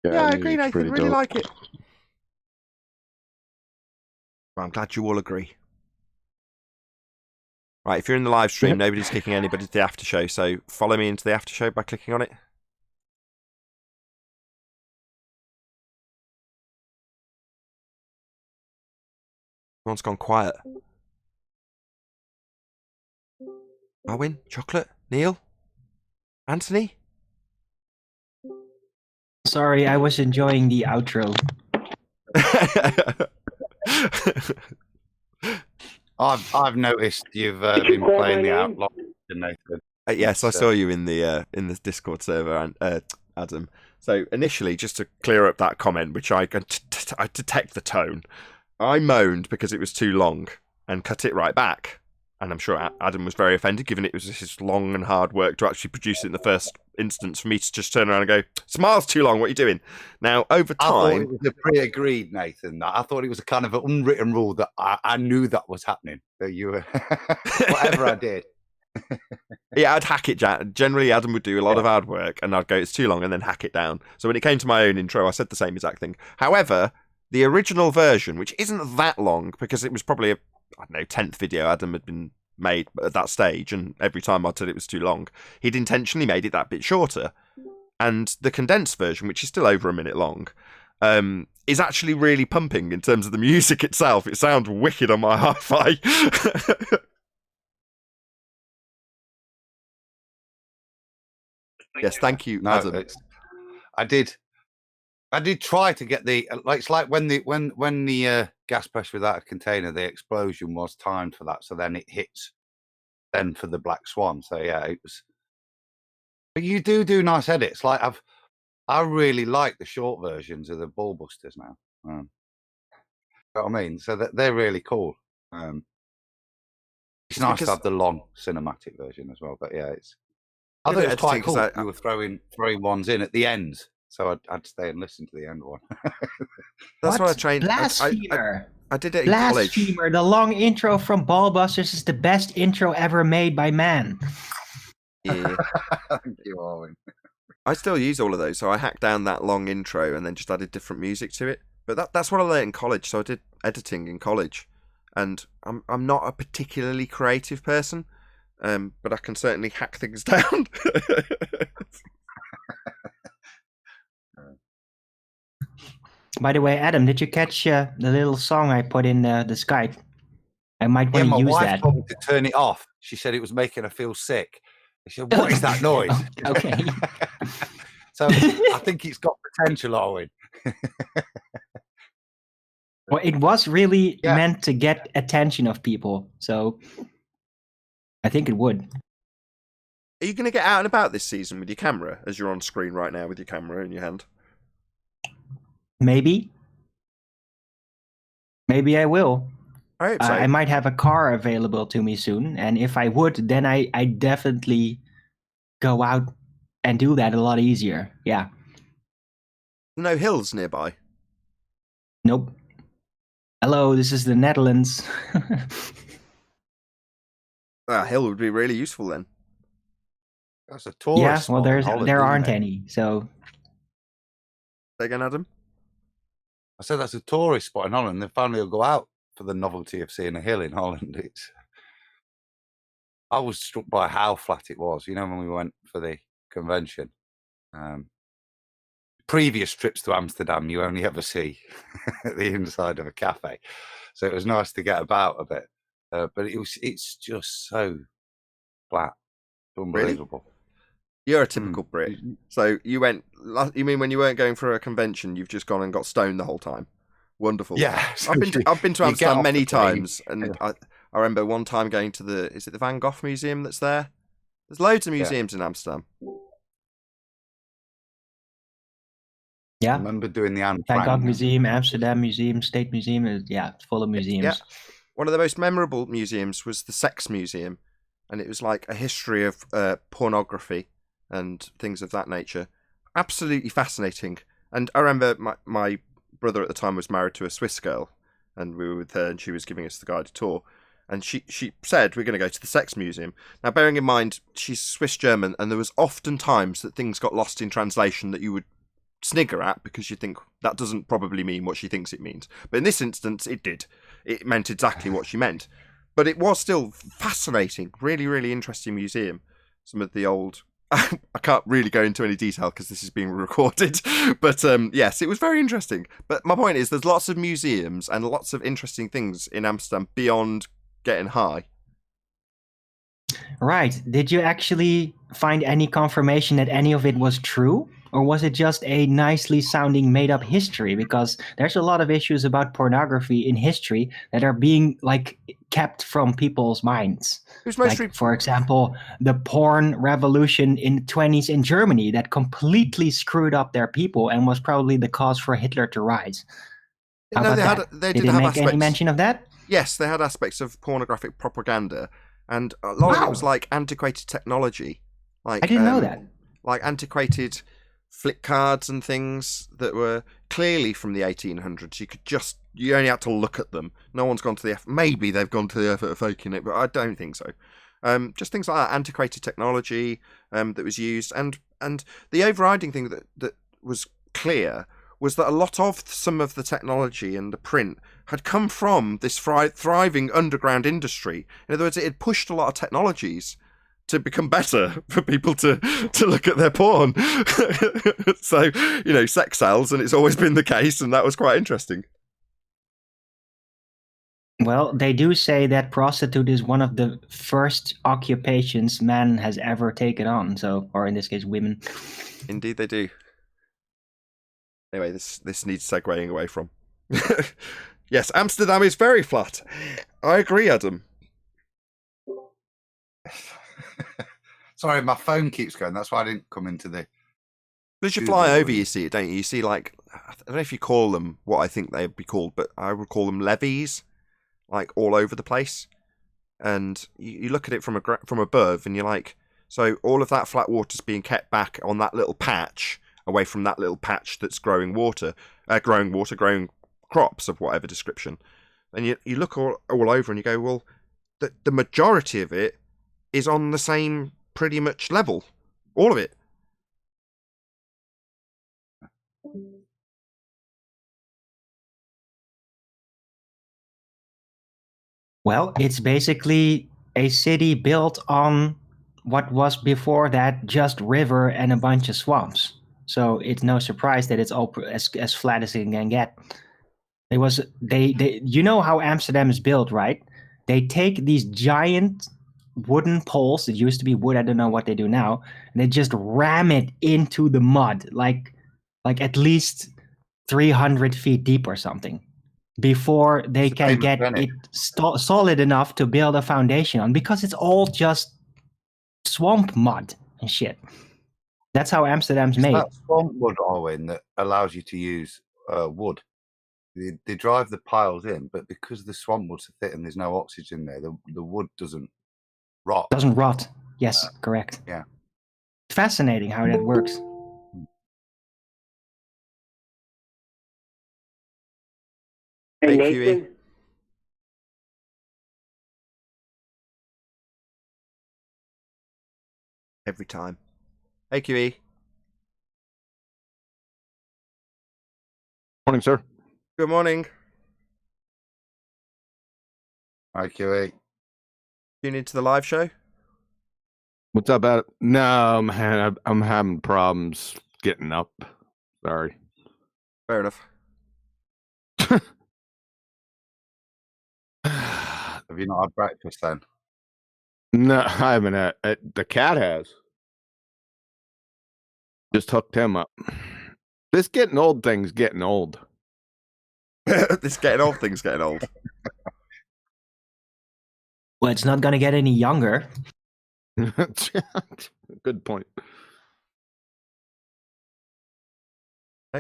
Yeah, I agree, music's Nathan. pretty Really dope. like it. Well, I'm glad you all agree. Right, if you're in the live stream, nobody's kicking anybody to the after show, so follow me into the after show by clicking on it. Everyone's gone quiet. Arwin, Chocolate, Neil, Anthony. Sorry, I was enjoying the outro. I've noticed you've been playing the Outlaw, Nathan. Yes, I saw you in the Discord server, Adam. So initially, just to clear up that comment, which I detect the tone, I moaned because it was too long and cut it right back. And I'm sure Adam was very offended, given it was his long and hard work to actually produce it in the first instance, for me to just turn around and go, "Smile's too long, what are you doing?" Now, over I thought time... it was a pre-agreed, Nathan. I thought it was a kind of an unwritten rule that I knew that was happening, that you were... Whatever I did. Yeah, I'd hack it down. Generally, Adam would do a lot of hard work, and I'd go, "It's too long," and then hack it down. So when it came to my own intro, I said the same exact thing. However, the original version, which isn't that long, because it was probably 10th video Adam had been made at that stage, and every time I said it was too long, he'd intentionally made it that bit shorter. And the condensed version, which is still over a minute long, is actually really pumping in terms of the music itself. It sounds wicked on my hi-fi. Yes, thank you, Adam. I did try to get the it's like when the gas pressure without a container, the explosion was timed for that, so then it hits then for the black swan. So yeah, it was. But you do nice edits. Like I really like the short versions of the Ball Busters now. You know what I mean? So they're really cool. It's nice to have the long cinematic version as well. But yeah, I thought it was quite cool. You were throwing ones in at the end, so I'd stay and listen to the end one. That's what I trained. Blasphemer. I did it in college. Blasphemer. The long intro from Ballbusters is the best intro ever made by man. Yeah. Thank you, Owen. I still use all of those, so I hacked down that long intro and then just added different music to it. But that's what I learned in college. So I did editing in college, and I'm not a particularly creative person, but I can certainly hack things down. By the way, Adam, did you catch the little song I put in the Skype? I might want to use that. My wife told me to turn it off. She said it was making her feel sick. She said, "What is that noise?" Okay. So I think it's got potential, Owen. Well, it was really meant to get attention of people, so I think it would. Are you going to get out and about this season with your camera, as you're on screen right now with your camera in your hand? Maybe I will. I hope so. I might have a car available to me soon, and if I would, then I definitely go out and do that a lot easier. Yeah. No hills nearby? Nope. Hello, this is the Netherlands. A hill would be really useful then. That's a tourist. Yeah, well, there aren't any, so. Say again, Adam? I said that's a tourist spot in Holland. They finally will go out for the novelty of seeing a hill in Holland. I was struck by how flat it was. You know, when we went for the convention. Previous trips to Amsterdam, you only ever see the inside of a cafe, so it was nice to get about a bit. But it's just so flat, unbelievable. Really? You're a typical Brit. So you mean when you weren't going for a convention, you've just gone and got stoned the whole time? Wonderful. Yeah. I've been to Amsterdam many times, and I remember one time going to the Van Gogh Museum that's there? There's loads of museums in Amsterdam. Yeah. I remember doing the Anne Van Gogh Frank Museum, Amsterdam Museum, State Museum. It's full of museums. Yeah. One of the most memorable museums was the Sex Museum, and it was like a history of pornography and things of that nature. Absolutely fascinating. And I remember my brother at the time was married to a Swiss girl, and we were with her, and she was giving us the guided tour. And she said, we're going to go to the sex museum. Now, bearing in mind, she's Swiss German, and there was often times that things got lost in translation that you would snigger at because you think that doesn't probably mean what she thinks it means. But in this instance, it did. It meant exactly what she meant. But it was still fascinating, really, really interesting museum. Some of the old... I can't really go into any detail because this is being recorded. But yes, it was very interesting. But my point is there's lots of museums and lots of interesting things in Amsterdam beyond getting high. Right. Did you actually find any confirmation that any of it was true? Or was it just a nicely sounding made up history? Because there's a lot of issues about pornography in history that are being like kept from people's minds. Like, for example, the porn revolution in the 20s in Germany that completely screwed up their people and was probably the cause for Hitler to rise. How about that? Did they make any mention of that? Yes, they had aspects of pornographic propaganda, and a lot of it was like antiquated technology. Like I didn't know that. Like antiquated flick cards and things that were clearly from the 1800s. You only had to look at them. No one's gone to the maybe they've gone to the effort of faking it, but I don't think so. Just things like that, antiquated technology that was used, and the overriding thing that was clear was that a lot of some of the technology and the print had come from this thriving underground industry. In other words, it had pushed a lot of technologies to become better for people to look at their porn. So, sex sells, and it's always been the case, and that was quite interesting. Well, they do say that prostitute is one of the first occupations man has ever taken on, or in this case, women. Indeed, they do. Anyway, this needs segueing away from. Yes, Amsterdam is very flat. I agree, Adam. Sorry, my phone keeps going. That's why I didn't come into the... As you fly over, you see it, don't you? You see, like, I don't know if you call them what I think they'd be called, but I would call them levees, like all over the place. And you look at it from above, and you're like, so all of that flat water's being kept back on that little patch, away from that little patch that's growing crops of whatever description. And you look all over and you go, well, the majority of it is on the same pretty much level. All of it. Well, it's basically a city built on what was before that just river and a bunch of swamps. So it's no surprise that it's all as flat as it can get. You know how Amsterdam is built, right? They take these giant wooden poles that used to be wood, I don't know what they do now, and they just ram it into the mud, like at least 300 feet deep or something, before they can get it solid enough to build a foundation on, because it's all just swamp mud and shit. That's how Amsterdam's made. That swamp mud, Owen, that allows you to use wood. They drive the piles in, but because the swamp mud's so thick and there's no oxygen there, the wood doesn't rot. Doesn't rot. Yes, correct. Yeah. Fascinating how that works. Hey, Nathan. Every time. Hey, QE. Morning, sir. Good morning. Hi, QE. Tune into the live show? What's up, Adam? No, man, I'm having problems getting up. Sorry. Fair enough. Have you not had breakfast then? No, I haven't. The cat has. Just hooked him up. This getting old thing's getting old. This getting old thing's getting old. Well, it's not going to get any younger. Good point.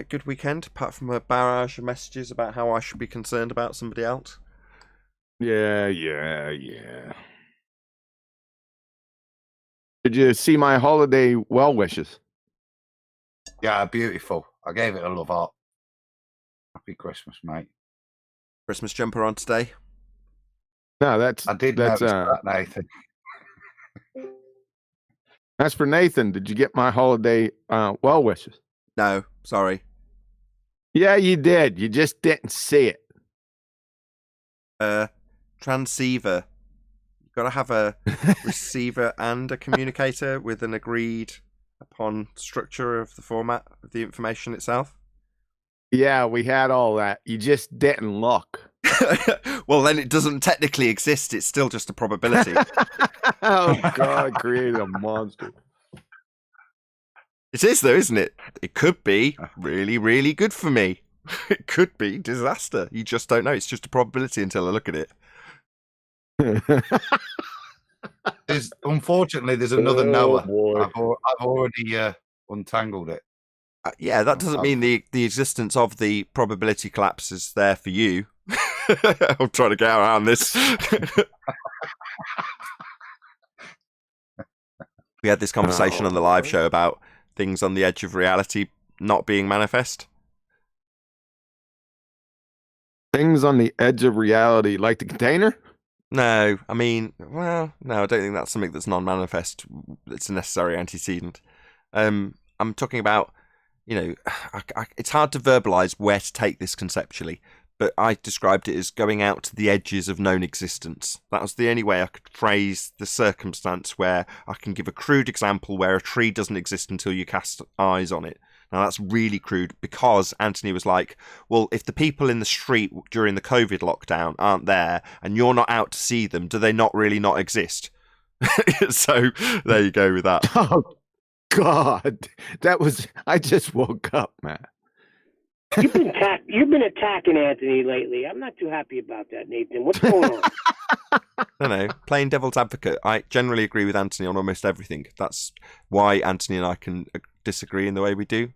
Good weekend, apart from a barrage of messages about how I should be concerned about somebody else. Yeah. Did you see my holiday well wishes? Yeah, beautiful. I gave it a love heart. Happy Christmas, mate. Christmas jumper on today. No, that's I did that's notice that, Nathan. As for Nathan, did you get my holiday well wishes? No, sorry. Yeah, you did. You just didn't see it. Transceiver. You've got to have a receiver and a communicator with an agreed upon structure of the format of the information itself. Yeah, we had all that. You just didn't look. Well, then it doesn't technically exist. It's still just a probability. Oh, God, I created a monster. It is, though, isn't it? It could be really, really good for me. It could be disaster. You just don't know. It's just a probability until I look at it. Unfortunately, there's another Noah. I've already untangled it. Yeah, that doesn't mean the existence of the probability collapse is there for you. I'm trying to get around this. We had this conversation on the live show about things on the edge of reality not being manifest. Things on the edge of reality, like the container? No, I mean, well, no, I don't think that's something that's non-manifest. It's a necessary antecedent. I'm talking about, it's hard to verbalize where to take this conceptually, but I described it as going out to the edges of known existence. That was the only way I could phrase the circumstance where I can give a crude example where a tree doesn't exist until you cast eyes on it. Now, that's really crude because Anthony was like, well, if the people in the street during the COVID lockdown aren't there and you're not out to see them, do they not really not exist? So there you go with that. Oh, God. I just woke up, man. You've been attacking Anthony lately. I'm not too happy about that, Nathan. What's going on? No, playing devil's advocate. I generally agree with Anthony on almost everything. That's why Anthony and I can disagree in the way we do.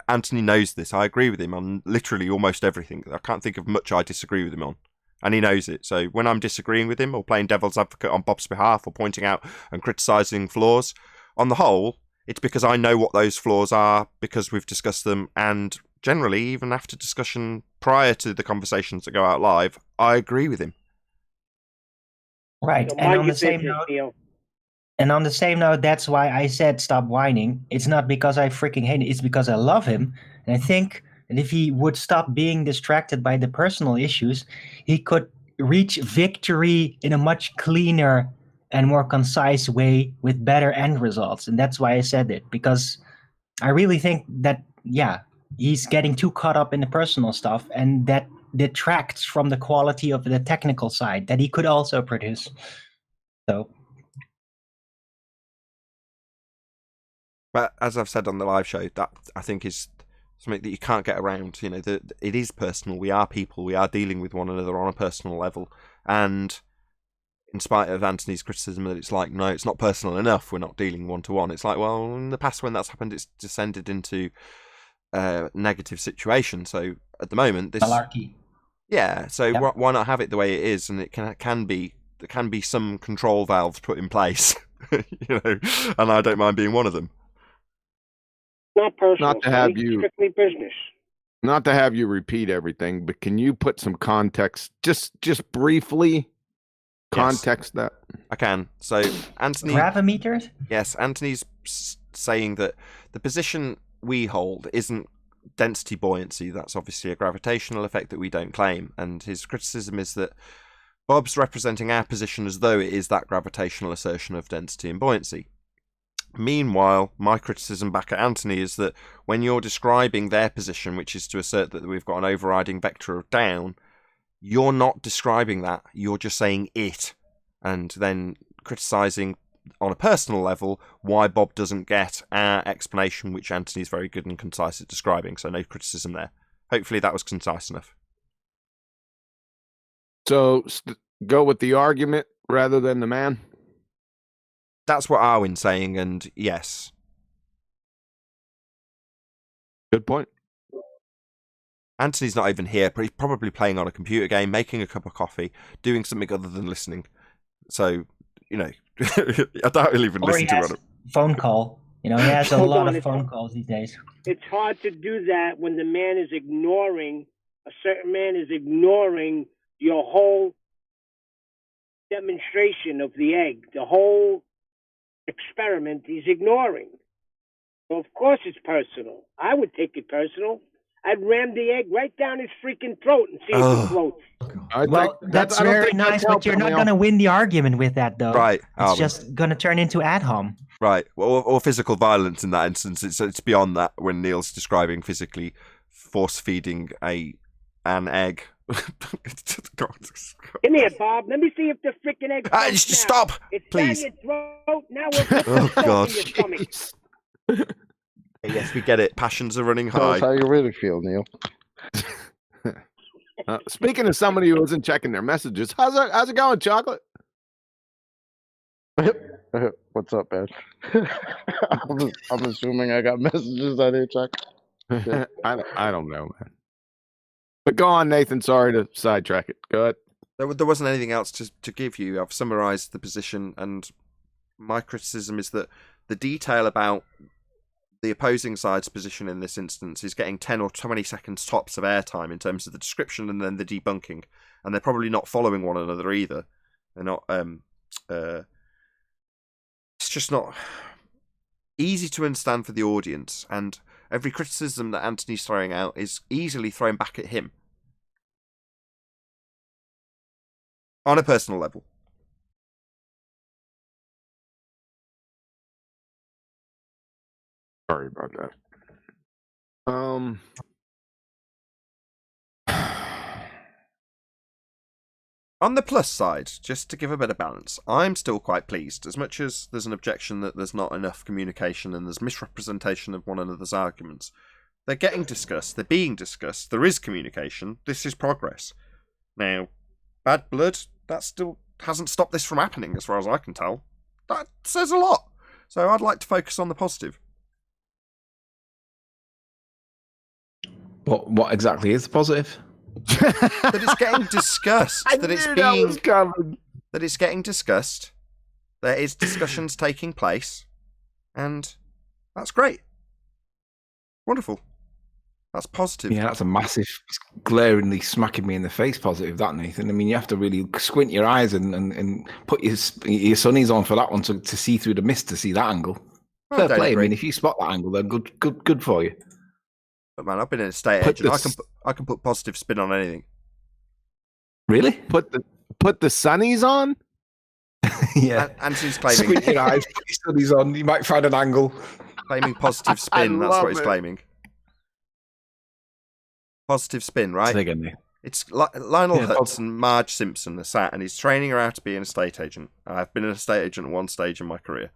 Anthony knows this. I agree with him on literally almost everything. I can't think of much I disagree with him on. And he knows it. So when I'm disagreeing with him or playing devil's advocate on Bob's behalf or pointing out and criticising flaws, on the whole, it's because I know what those flaws are because we've discussed them, and generally, even after discussion prior to the conversations that go out live, I agree with him. Right. So And on the same note, that's why I said stop whining. It's not because I freaking hate it. It's because I love him. And I think that if he would stop being distracted by the personal issues, he could reach victory in a much cleaner and more concise way with better end results. And that's why I said it, because I really think that, he's getting too caught up in the personal stuff, and that detracts from the quality of the technical side that he could also produce. So, but as I've said on the live show, that I think is something that you can't get around. It is personal. We are people. We are dealing with one another on a personal level, and in spite of Anthony's criticism that it's like, no, it's not personal enough, we're not dealing one-to-one. It's like, well, in the past when that's happened, it's descended into negative situation. So at the moment, this malarkey. Yeah. So why not have it the way it is? And there can be some control valves put in place, and I don't mind being one of them. Not personal. Not to have you strictly business. Not to have you repeat everything, but can you put some context, just briefly? Context that I can. So Anthony, gravimeters. Yes, Anthony's saying that the position we hold isn't density buoyancy. That's obviously a gravitational effect that we don't claim. And his criticism is that Bob's representing our position as though it is that gravitational assertion of density and buoyancy. Meanwhile, my criticism back at Anthony is that when you're describing their position, which is to assert that we've got an overriding vector of down, you're not describing that, you're just saying it, and then criticising on a personal level why Bob doesn't get our explanation, which Anthony's very good and concise at describing, so no criticism there. Hopefully that was concise enough. So go with the argument rather than the man? That's what Arwen's saying, and yes. Good point. Anthony's not even here, but he's probably playing on a computer game, making a cup of coffee, doing something other than listening. So, I doubt he'll even listen to it. Phone call. He has a lot of phone calls these days. It's hard to do that when a certain man is ignoring your whole demonstration of the egg, the whole experiment he's ignoring. So of course it's personal. I would take it personal. I'd ram the egg right down his freaking throat and see if it floats. Well, that's very nice, but you're not going to win the argument with that, though. Right. It's just going to turn into ad hom. Right. Well, or physical violence in that instance. It's beyond that when Neil's describing physically force-feeding an egg. Come here, Bob. Let me see if the freaking egg floats Just now. stop, It's please. down your throat. Now we'll put Oh, the God. in your stomach. Yes, we get it. Passions are running Tell us high. how you really feel, Neil. Speaking of somebody who isn't checking their messages, how's it going, Chocolate? What's up, man? I'm assuming I got messages out here, Chuck. I don't know, man. But go on, Nathan. Sorry to sidetrack it. Go ahead. There wasn't anything else to give you. I've summarised the position, and my criticism is that the detail about the opposing side's position in this instance is getting 10 or 20 seconds tops of airtime in terms of the description and then the debunking, and they're probably not following one another either. They're not. It's just not easy to understand for the audience, and every criticism that Anthony's throwing out is easily thrown back at him on a personal level. Sorry about that. On the plus side, just to give a bit of balance, I'm still quite pleased. As much as there's an objection that there's not enough communication and there's misrepresentation of one another's arguments, they're getting discussed, they're being discussed, there is communication, this is progress. Now, bad blood, that still hasn't stopped this from happening as far as I can tell. That says a lot. So I'd like to focus on the positive. What exactly is the positive? That it's getting discussed. That it's getting discussed. There is discussions taking place, and that's great. Wonderful. That's positive. Yeah, that's a massive, glaringly smacking me in the face positive, that, Nathan. I mean, you have to really squint your eyes and put your sunnies on for that one to see through the mist to see that angle. Fair play. I mean, if you spot that angle, then good for you. But man, I've been an estate agent. I can put positive spin on anything. Really? Put the sunnies on? Yeah. Anthony's claiming. Squint your eyes, put your sunnies on. You might find an angle. Claiming positive spin. That's what he's claiming. Positive spin, right? It's Lionel Hutz and Marge Simpson are sat, and he's training her how to be an estate agent. I've been an estate agent at one stage in my career.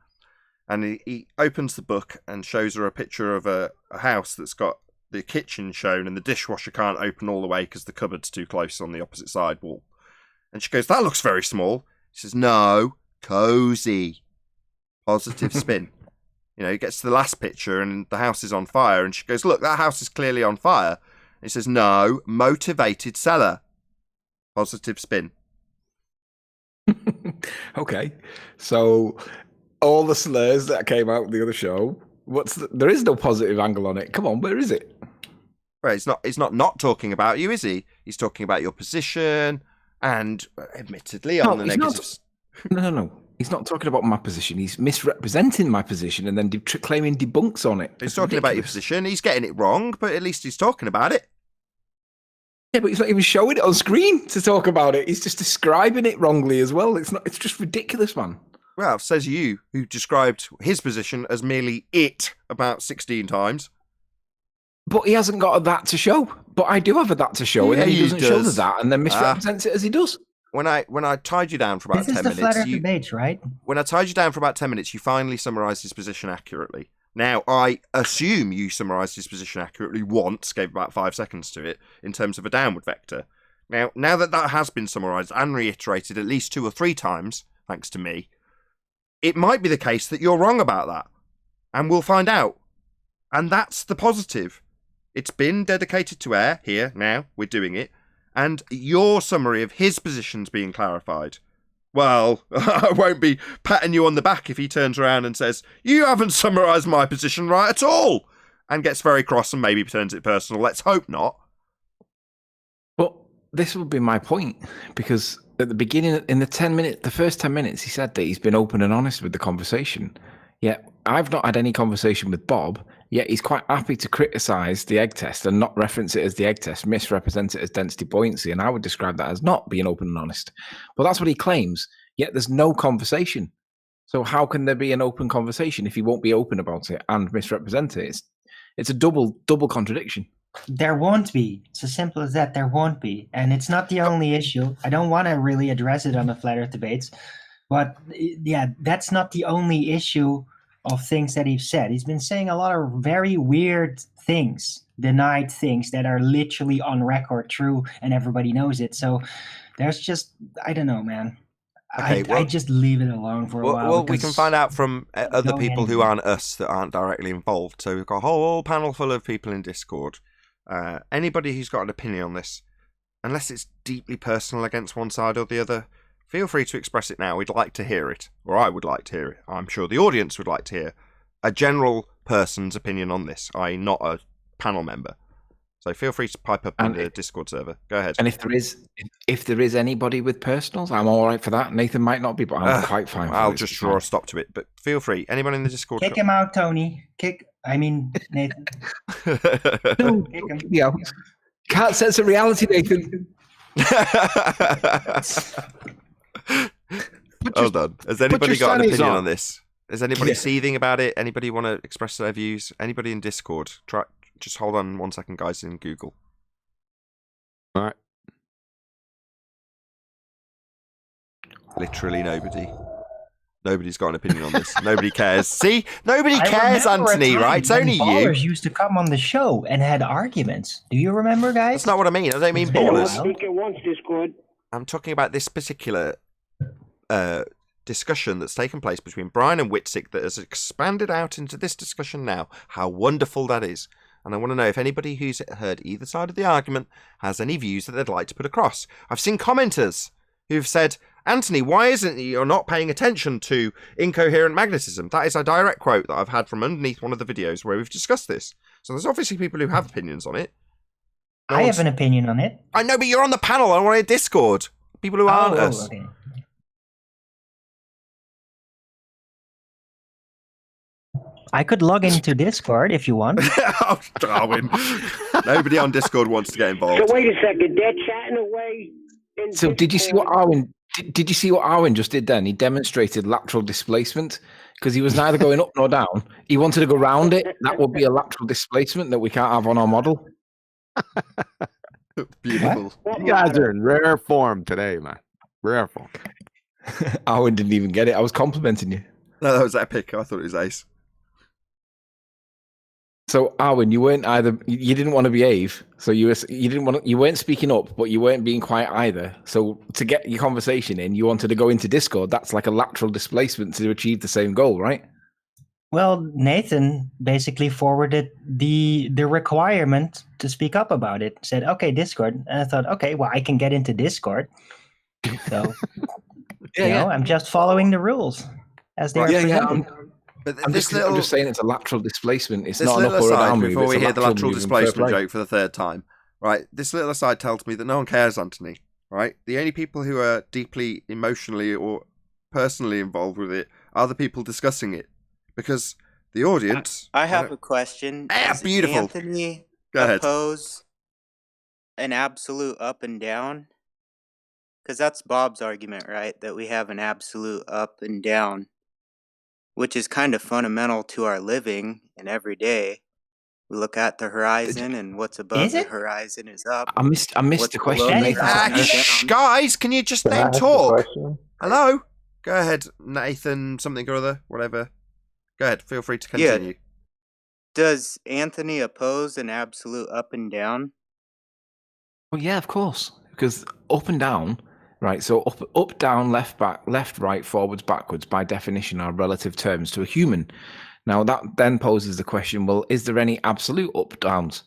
And he opens the book and shows her a picture of a house that's got the kitchen shown and the dishwasher can't open all the way because the cupboard's too close on the opposite side wall. And she goes, "That looks very small." He says, "No, cozy." Positive spin. You know, he gets to the last picture and the house is on fire. And she goes, "Look, that house is clearly on fire." And he says, "No, motivated seller." Positive spin. Okay. So all the slurs that came out with the other show, there is no positive angle on it. Come on, where is it? Well, he's not talking about you, is he? He's talking about your position and admittedly on the negatives. No. He's not talking about my position. He's misrepresenting my position and then claiming debunks on it. He's talking about your position. He's getting it wrong, but at least he's talking about it. Yeah, but he's not even showing it on screen to talk about it. He's just describing it wrongly as well. It's just ridiculous, man. Well, says you, who described his position as merely it about 16 times. But he hasn't got a that to show. But I do have a that to show, and then he doesn't show the that, and then misrepresents it as he does. When I tied you down for about 10 minutes... This is the flat earth debates, right? When I tied you down for about 10 minutes, you finally summarised his position accurately. Now, I assume you summarised his position accurately once, gave about 5 seconds to it, in terms of a downward vector. Now that has been summarised and reiterated at least 2 or 3 times, thanks to me, it might be the case that you're wrong about that. And we'll find out. And that's the positive. It's been dedicated to air. Here, now, we're doing it. And your summary of his position's being clarified. Well, I won't be patting you on the back if he turns around and says, "You haven't summarised my position right at all," and gets very cross and maybe turns it personal. Let's hope not. But this would be my point, because at the beginning, in the first 10 minutes, he said that he's been open and honest with the conversation. Yet I've not had any conversation with Bob, yet he's quite happy to criticize the egg test and not reference it as the egg test, misrepresent it as density buoyancy. And I would describe that as not being open and honest. But that's what he claims, yet there's no conversation. So how can there be an open conversation if he won't be open about it and misrepresent it? It's a double contradiction. There won't be. It's as simple as that. There won't be. And it's not the only issue. I don't want to really address it on the Flat Earth debates. But yeah, that's not the only issue of things that he's said. He's been saying a lot of very weird things, denied things that are literally on record true, and everybody knows it. So there's just, I don't know, man. Okay, I just leave it alone for a while. Well, we can find out from other people who aren't us, that aren't directly involved. So we've got a whole panel full of people in Discord. Anybody who's got an opinion on this, unless it's deeply personal against one side or the other, feel free to express it now. We'd like to hear it, or I would like to hear it. I'm sure the audience would like to hear a general person's opinion on this, i.e. not a panel member. So feel free to pipe up in the Discord server. Go ahead. And if there is anybody with personals, I'm all right for that. Nathan might not be, but I'm quite fine. I'll just draw a stop to it. But feel free. Anyone in the Discord? Kick him out, Tony. Nathan. No, kick him. Yeah. Can't sense a reality, Nathan. Hold on. Has anybody got an opinion on this? Is anybody seething about it? Anybody want to express their views? Anybody in Discord? Just hold on 1 second, guys, in Google. All right. Literally nobody. Nobody's got an opinion on this. Nobody cares. See? Nobody cares, Anthony, right? It's only you. Ballers used to come on the show and had arguments. Do you remember, guys? That's not what I mean. I don't mean ballers. Discord. I'm talking about this particular discussion that's taken place between Brian and Witzik that has expanded out into this discussion now. How wonderful that is. And I want to know if anybody who's heard either side of the argument has any views that they'd like to put across. I've seen commenters who've said, Anthony, why isn't you not paying attention to incoherent magnetism? That is a direct quote that I've had from underneath one of the videos where we've discussed this. So there's obviously people who have opinions on it. I have an opinion on it. I know, but you're on the panel. I want to Discord. People who aren't us. Okay. I could log into Discord if you want. Oh, Darwin. Nobody on Discord wants to get involved. So wait a second. They're chatting away. So did you see what Arwen? Did you see what Arwen just did then? He demonstrated lateral displacement because he was neither going up nor down. He wanted to go round it. That would be a lateral displacement that we can't have on our model. Beautiful. You guys are in rare form today, man. Rare form. Arwen didn't even get it. I was complimenting you. No, that was epic. I thought it was ace. So Arwen, you weren't either. You didn't want to behave, so you weren't speaking up, but you weren't being quiet either. So to get your conversation in, you wanted to go into Discord. That's like a lateral displacement to achieve the same goal, right? Well, Nathan basically forwarded the requirement to speak up about it. Said, "Okay, Discord," and I thought, "Okay, well, I can get into Discord." So, I'm just following the rules as they are presented. But I'm just saying it's a lateral displacement. It's not an little up or a aside, down move. before we hear the lateral displacement right. joke for the third time, right? This little aside tells me that no one cares, Anthony, right? The only people who are deeply emotionally or personally involved with it are the people discussing it. Because the audience... I have a question. Does beautiful. Anthony oppose an absolute up and down? Because that's Bob's argument, right? That we have an absolute up and down, which is kind of fundamental to our living and every day. We look at the horizon, and what's above the horizon is up. I missed the question. Guys, can you just then talk? Hello? Go ahead, Nathan, something or other, whatever. Go ahead, feel free to continue. Yeah. Does Anthony oppose an absolute up and down? Well, yeah, of course. Because up and down, right, so up, down, left, back, left, right, forwards, backwards, by definition, are relative terms to a human. Now, that then poses the question, well, is there any absolute up-downs?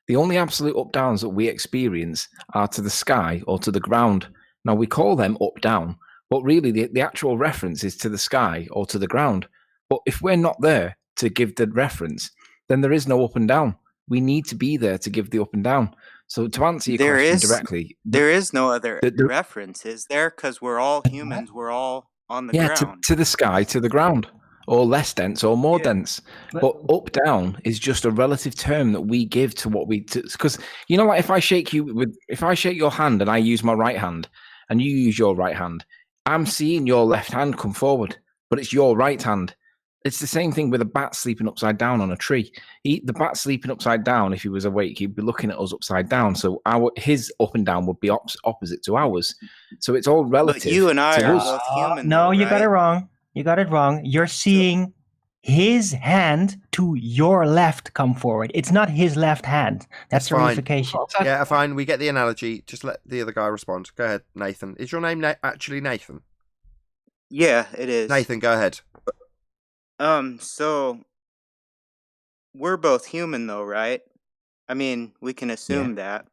The only absolute up-downs that we experience are to the sky or to the ground. Now, we call them up-down, but really the actual reference is to the sky or to the ground. But if we're not there to give the reference, then there is no up and down. We need to be there to give the up and down. So to answer your There question is directly, there is no other the reference, is there? Because we're all humans. We're all on the yeah, ground. to the sky, to the ground, or less dense or more Yeah. dense. But up down is just a relative term that we give to what we, because you know, like if I shake your hand and I use my right hand and you use your right hand, I'm seeing your left hand come forward, but it's your right hand. It's the same thing with a bat sleeping upside down on a tree. The bat sleeping upside down, if he was awake, he'd be looking at us upside down. So his up and down would be opposite to ours. So it's all relative. But you and I to are us. both human. No, though, you got it right? wrong. You got it wrong. You're seeing his hand to your left come forward. It's not his left hand. That's the Fine. reification. Yeah, fine. We get the analogy. Just let the other guy respond. Go ahead, Nathan. Is your name actually Nathan? Yeah, it is. Nathan, go ahead. So we're both human though, right? I mean, we can assume that.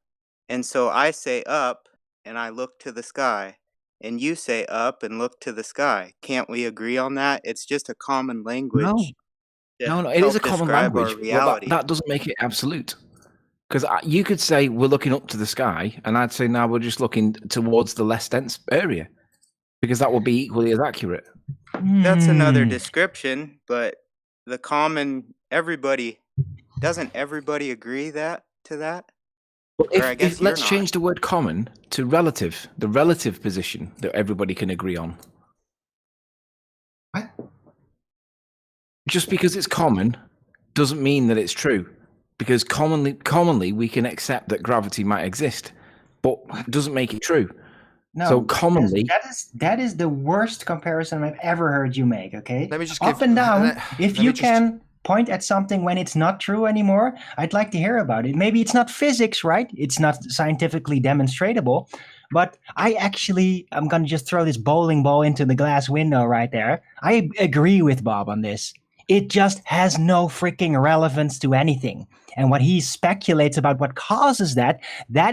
And so I say up and I look to the sky, and you say up and look to the sky. Can't we agree on that? It's just a common language. No, it is a common describe our language. But reality. that doesn't make it absolute. Because you could say we're looking up to the sky, and I'd say now we're just looking towards the less dense area, because that would be equally as accurate. That's another description, but the common doesn't everybody agree to that? But Or I guess if let's you're change the word common to relative, the relative position that everybody can agree on. What? Just because it's common doesn't mean that it's true. Because commonly we can accept that gravity might exist, but it doesn't make it true. No, So commonly, that is the worst comparison I've ever heard you make. Okay, Let me just up give- and down. let- If let me you just- can point at something when it's not true anymore, I'd like to hear about it. Maybe it's not physics, right? It's not scientifically demonstratable. But I'm going to just throw this bowling ball into the glass window right there. I agree with Bob on this. It just has no freaking relevance to anything. And what he speculates about what causes that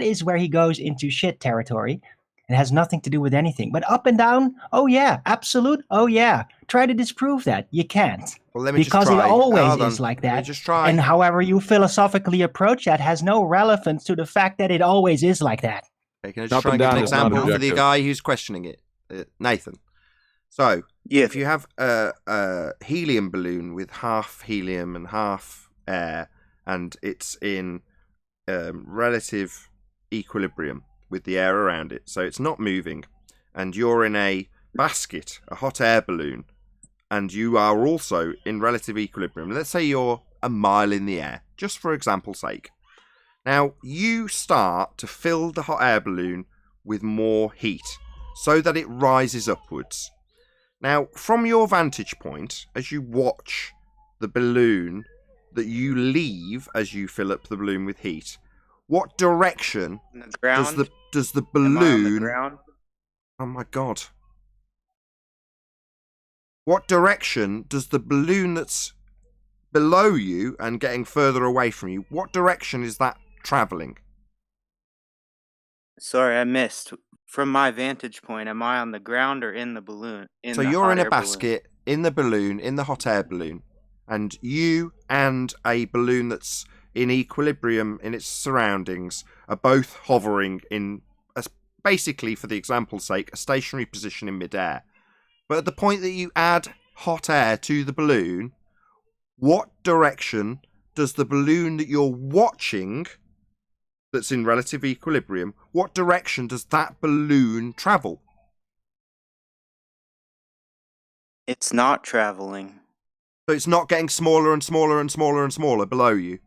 is where he goes into shit territory. It has nothing to do with anything. But up and down, oh yeah. Absolute, oh yeah. Try to disprove that. You can't. Well, let me Because just try. it always Hold on. is like Let me that. just try. And however you philosophically approach that has no relevance to the fact that it always is like that. Okay, can I just Up try and and give an down is not example for the objective. guy who's questioning it? Nathan. So, if you have a helium balloon with half helium and half air, and it's in relative equilibrium with the air around it, so it's not moving, and you're in a basket, a hot air balloon, and you are also in relative equilibrium. Let's say you're a mile in the air, just for example's sake. Now, you start to fill the hot air balloon with more heat so that it rises upwards. Now, from your vantage point, as you watch the balloon that you leave as you fill up the balloon with heat, what direction On the ground? does the Am I on the balloon... ground? Oh my god. What direction does the balloon that's below you and getting further away from you, what direction is that travelling? Sorry, I missed. From my vantage point, am I on the ground or in the balloon? So you're in a basket, in the balloon, in the hot air balloon, and you and a balloon that's in equilibrium in its surroundings are both hovering in, basically, for the example's sake, a stationary position in midair. But at the point that you add hot air to the balloon, what direction does the balloon that you're watching, that's in relative equilibrium, what direction does that balloon travel? It's not traveling. So it's not getting smaller and smaller and smaller and smaller below you?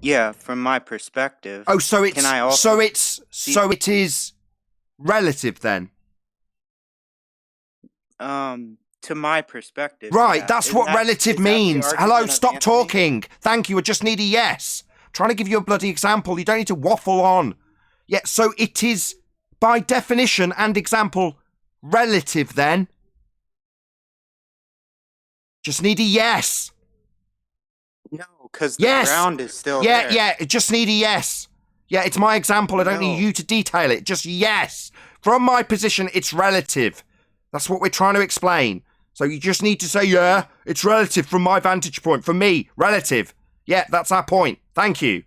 Yeah, from my perspective. Oh, so it's Can I also so it is relative then? To my perspective. Right, yeah. that's Is what that- relative is that the means. Hello, argument of stop Anthony? talking. Thank you, I just need a yes. I'm trying to give you a bloody example. You don't need to waffle on. Yeah, so it is, by definition and example, relative then. Just need a yes. No, because the Yes. ground is still Yeah, there. yeah, just need a yes. Yeah, it's my example. I don't need No. you to detail it. Just yes. From my position, it's relative. That's what we're trying to explain. So you just need to say, yeah, it's relative from my vantage point. For me, relative. Yeah, that's our point. Thank you.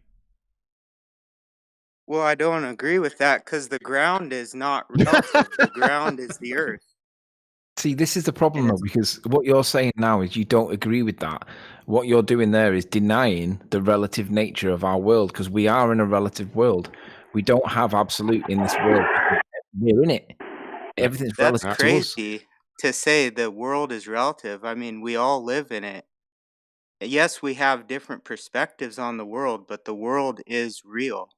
Well, I don't agree with that because the ground is not relative. The ground is the Earth. See, this is the problem, though, because what you're saying now is you don't agree with that. What you're doing there is denying the relative nature of our world, because we are in a relative world. We don't have absolute in this world. We're in it. Everything's That's relative to us. crazy to say the world is relative. I mean, we all live in it. Yes, we have different perspectives on the world, but the world is real.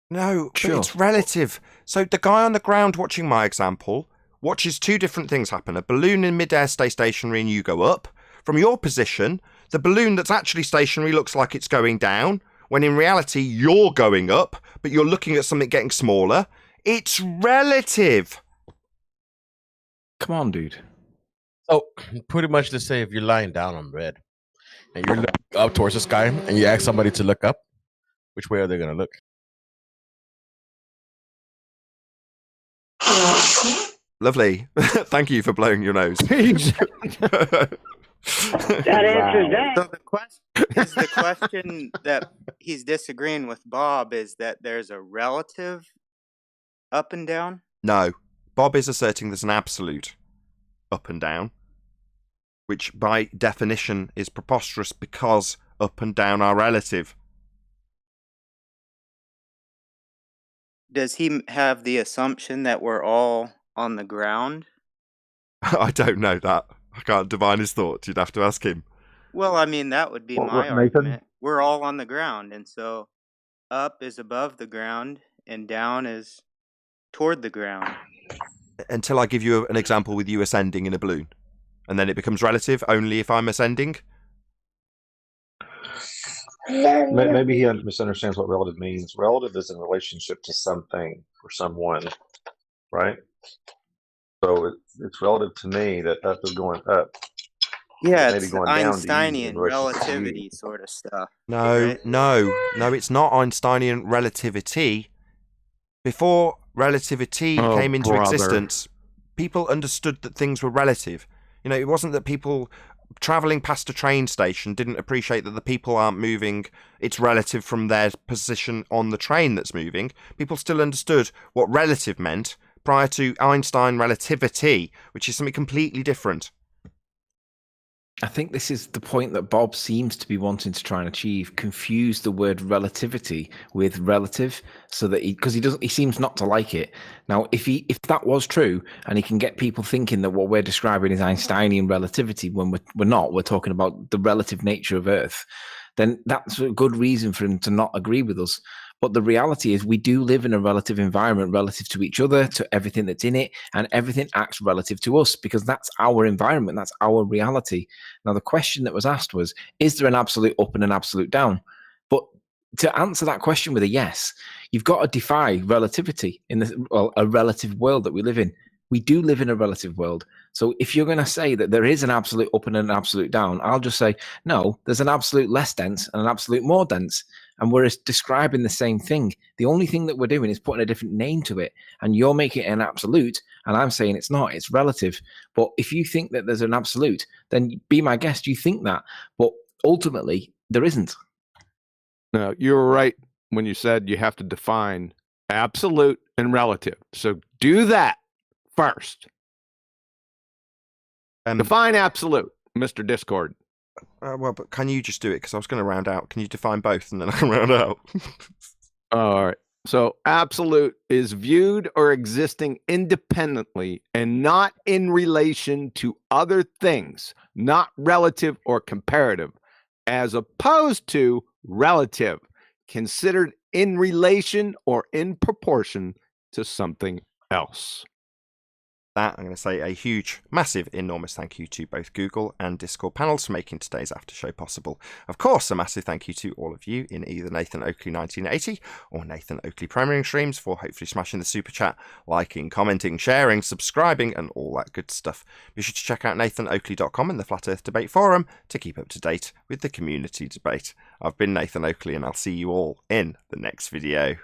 No, but Sure. it's relative. So the guy on the ground watching my example watches two different things happen. A balloon in midair stays stationary and you go up. From your position, the balloon that's actually stationary looks like it's going down, when in reality you're going up, but you're looking at something getting smaller. It's relative. Come on, dude. So pretty much to say, if you're lying down on bed and you're looking up towards the sky and you ask somebody to look up, which way are they going to look? Lovely. Thank you for blowing your nose. That answers that. So the question that he's disagreeing with Bob is that there's a relative up and down? No. Bob is asserting there's an absolute up and down, which by definition is preposterous because up and down are relative. Does he have the assumption that we're all on the ground? I don't know that. I can't divine his thoughts. You'd have to ask him. Well, I mean, that would be my Nathan? argument. We're all on the ground, and so up is above the ground and down is toward the ground. Until I give you an example with you ascending in a balloon. And then it becomes relative only if I'm ascending. Maybe he misunderstands what relative means. Relative is in relationship to something or someone, right? So it's relative to me that up is going up. Yeah, Maybe it's going down to you Einsteinian in relation to relativity you. sort of stuff. No, right? no, it's not Einsteinian relativity. Before relativity Oh, came into brother. existence, people understood that things were relative. You know, it wasn't that people travelling past a train station didn't appreciate that the people aren't moving. It's relative from their position on the train that's moving. People still understood what relative meant prior to Einstein relativity, which is something completely different. I think this is the point that Bob seems to be wanting to try and achieve. Confuse the word relativity with relative, so that he seems not to like it. Now, if that was true, and he can get people thinking that what we're describing is Einsteinian relativity when we're not, we're talking about the relative nature of Earth, then that's a good reason for him to not agree with us. But the reality is we do live in a relative environment relative to each other, to everything that's in it, and everything acts relative to us because that's our environment, that's our reality. Now, the question that was asked was, is there an absolute up and an absolute down? But to answer that question with a yes, you've got to defy relativity in a relative world that we live in. We do live in a relative world. So if you're going to say that there is an absolute up and an absolute down, I'll just say, no, there's an absolute less dense and an absolute more dense. And we're describing the same thing. The only thing that we're doing is putting a different name to it. And you're making it an absolute, and I'm saying it's not, it's relative. But if you think that there's an absolute, then be my guest, you think that. But ultimately, there isn't. No, you were right when you said you have to define absolute and relative. So do that first. Define absolute, Mr. Discord. Well, but can you just do it? Because I was going to round out. Can you define both and then I can round out? All right. So absolute is viewed or existing independently and not in relation to other things, not relative or comparative, as opposed to relative, considered in relation or in proportion to something else. That, I'm going to say a huge, massive, enormous thank you to both Google and Discord panels for making today's after show possible. Of course, a massive thank you to all of you in either Nathan Oakley 1980 or Nathan Oakley Premiering Streams for hopefully smashing the super chat, liking, commenting, sharing, subscribing, and all that good stuff. Be sure to check out nathanoakley.com and the Flat Earth Debate Forum to keep up to date with the community debate. I've been Nathan Oakley, and I'll see you all in the next video.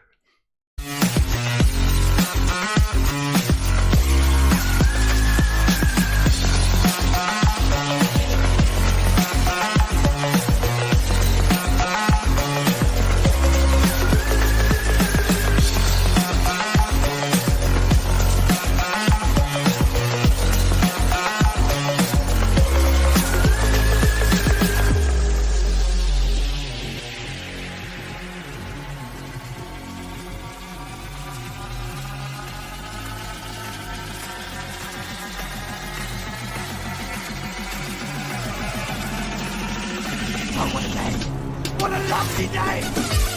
Oh, what a day! What a lovely day!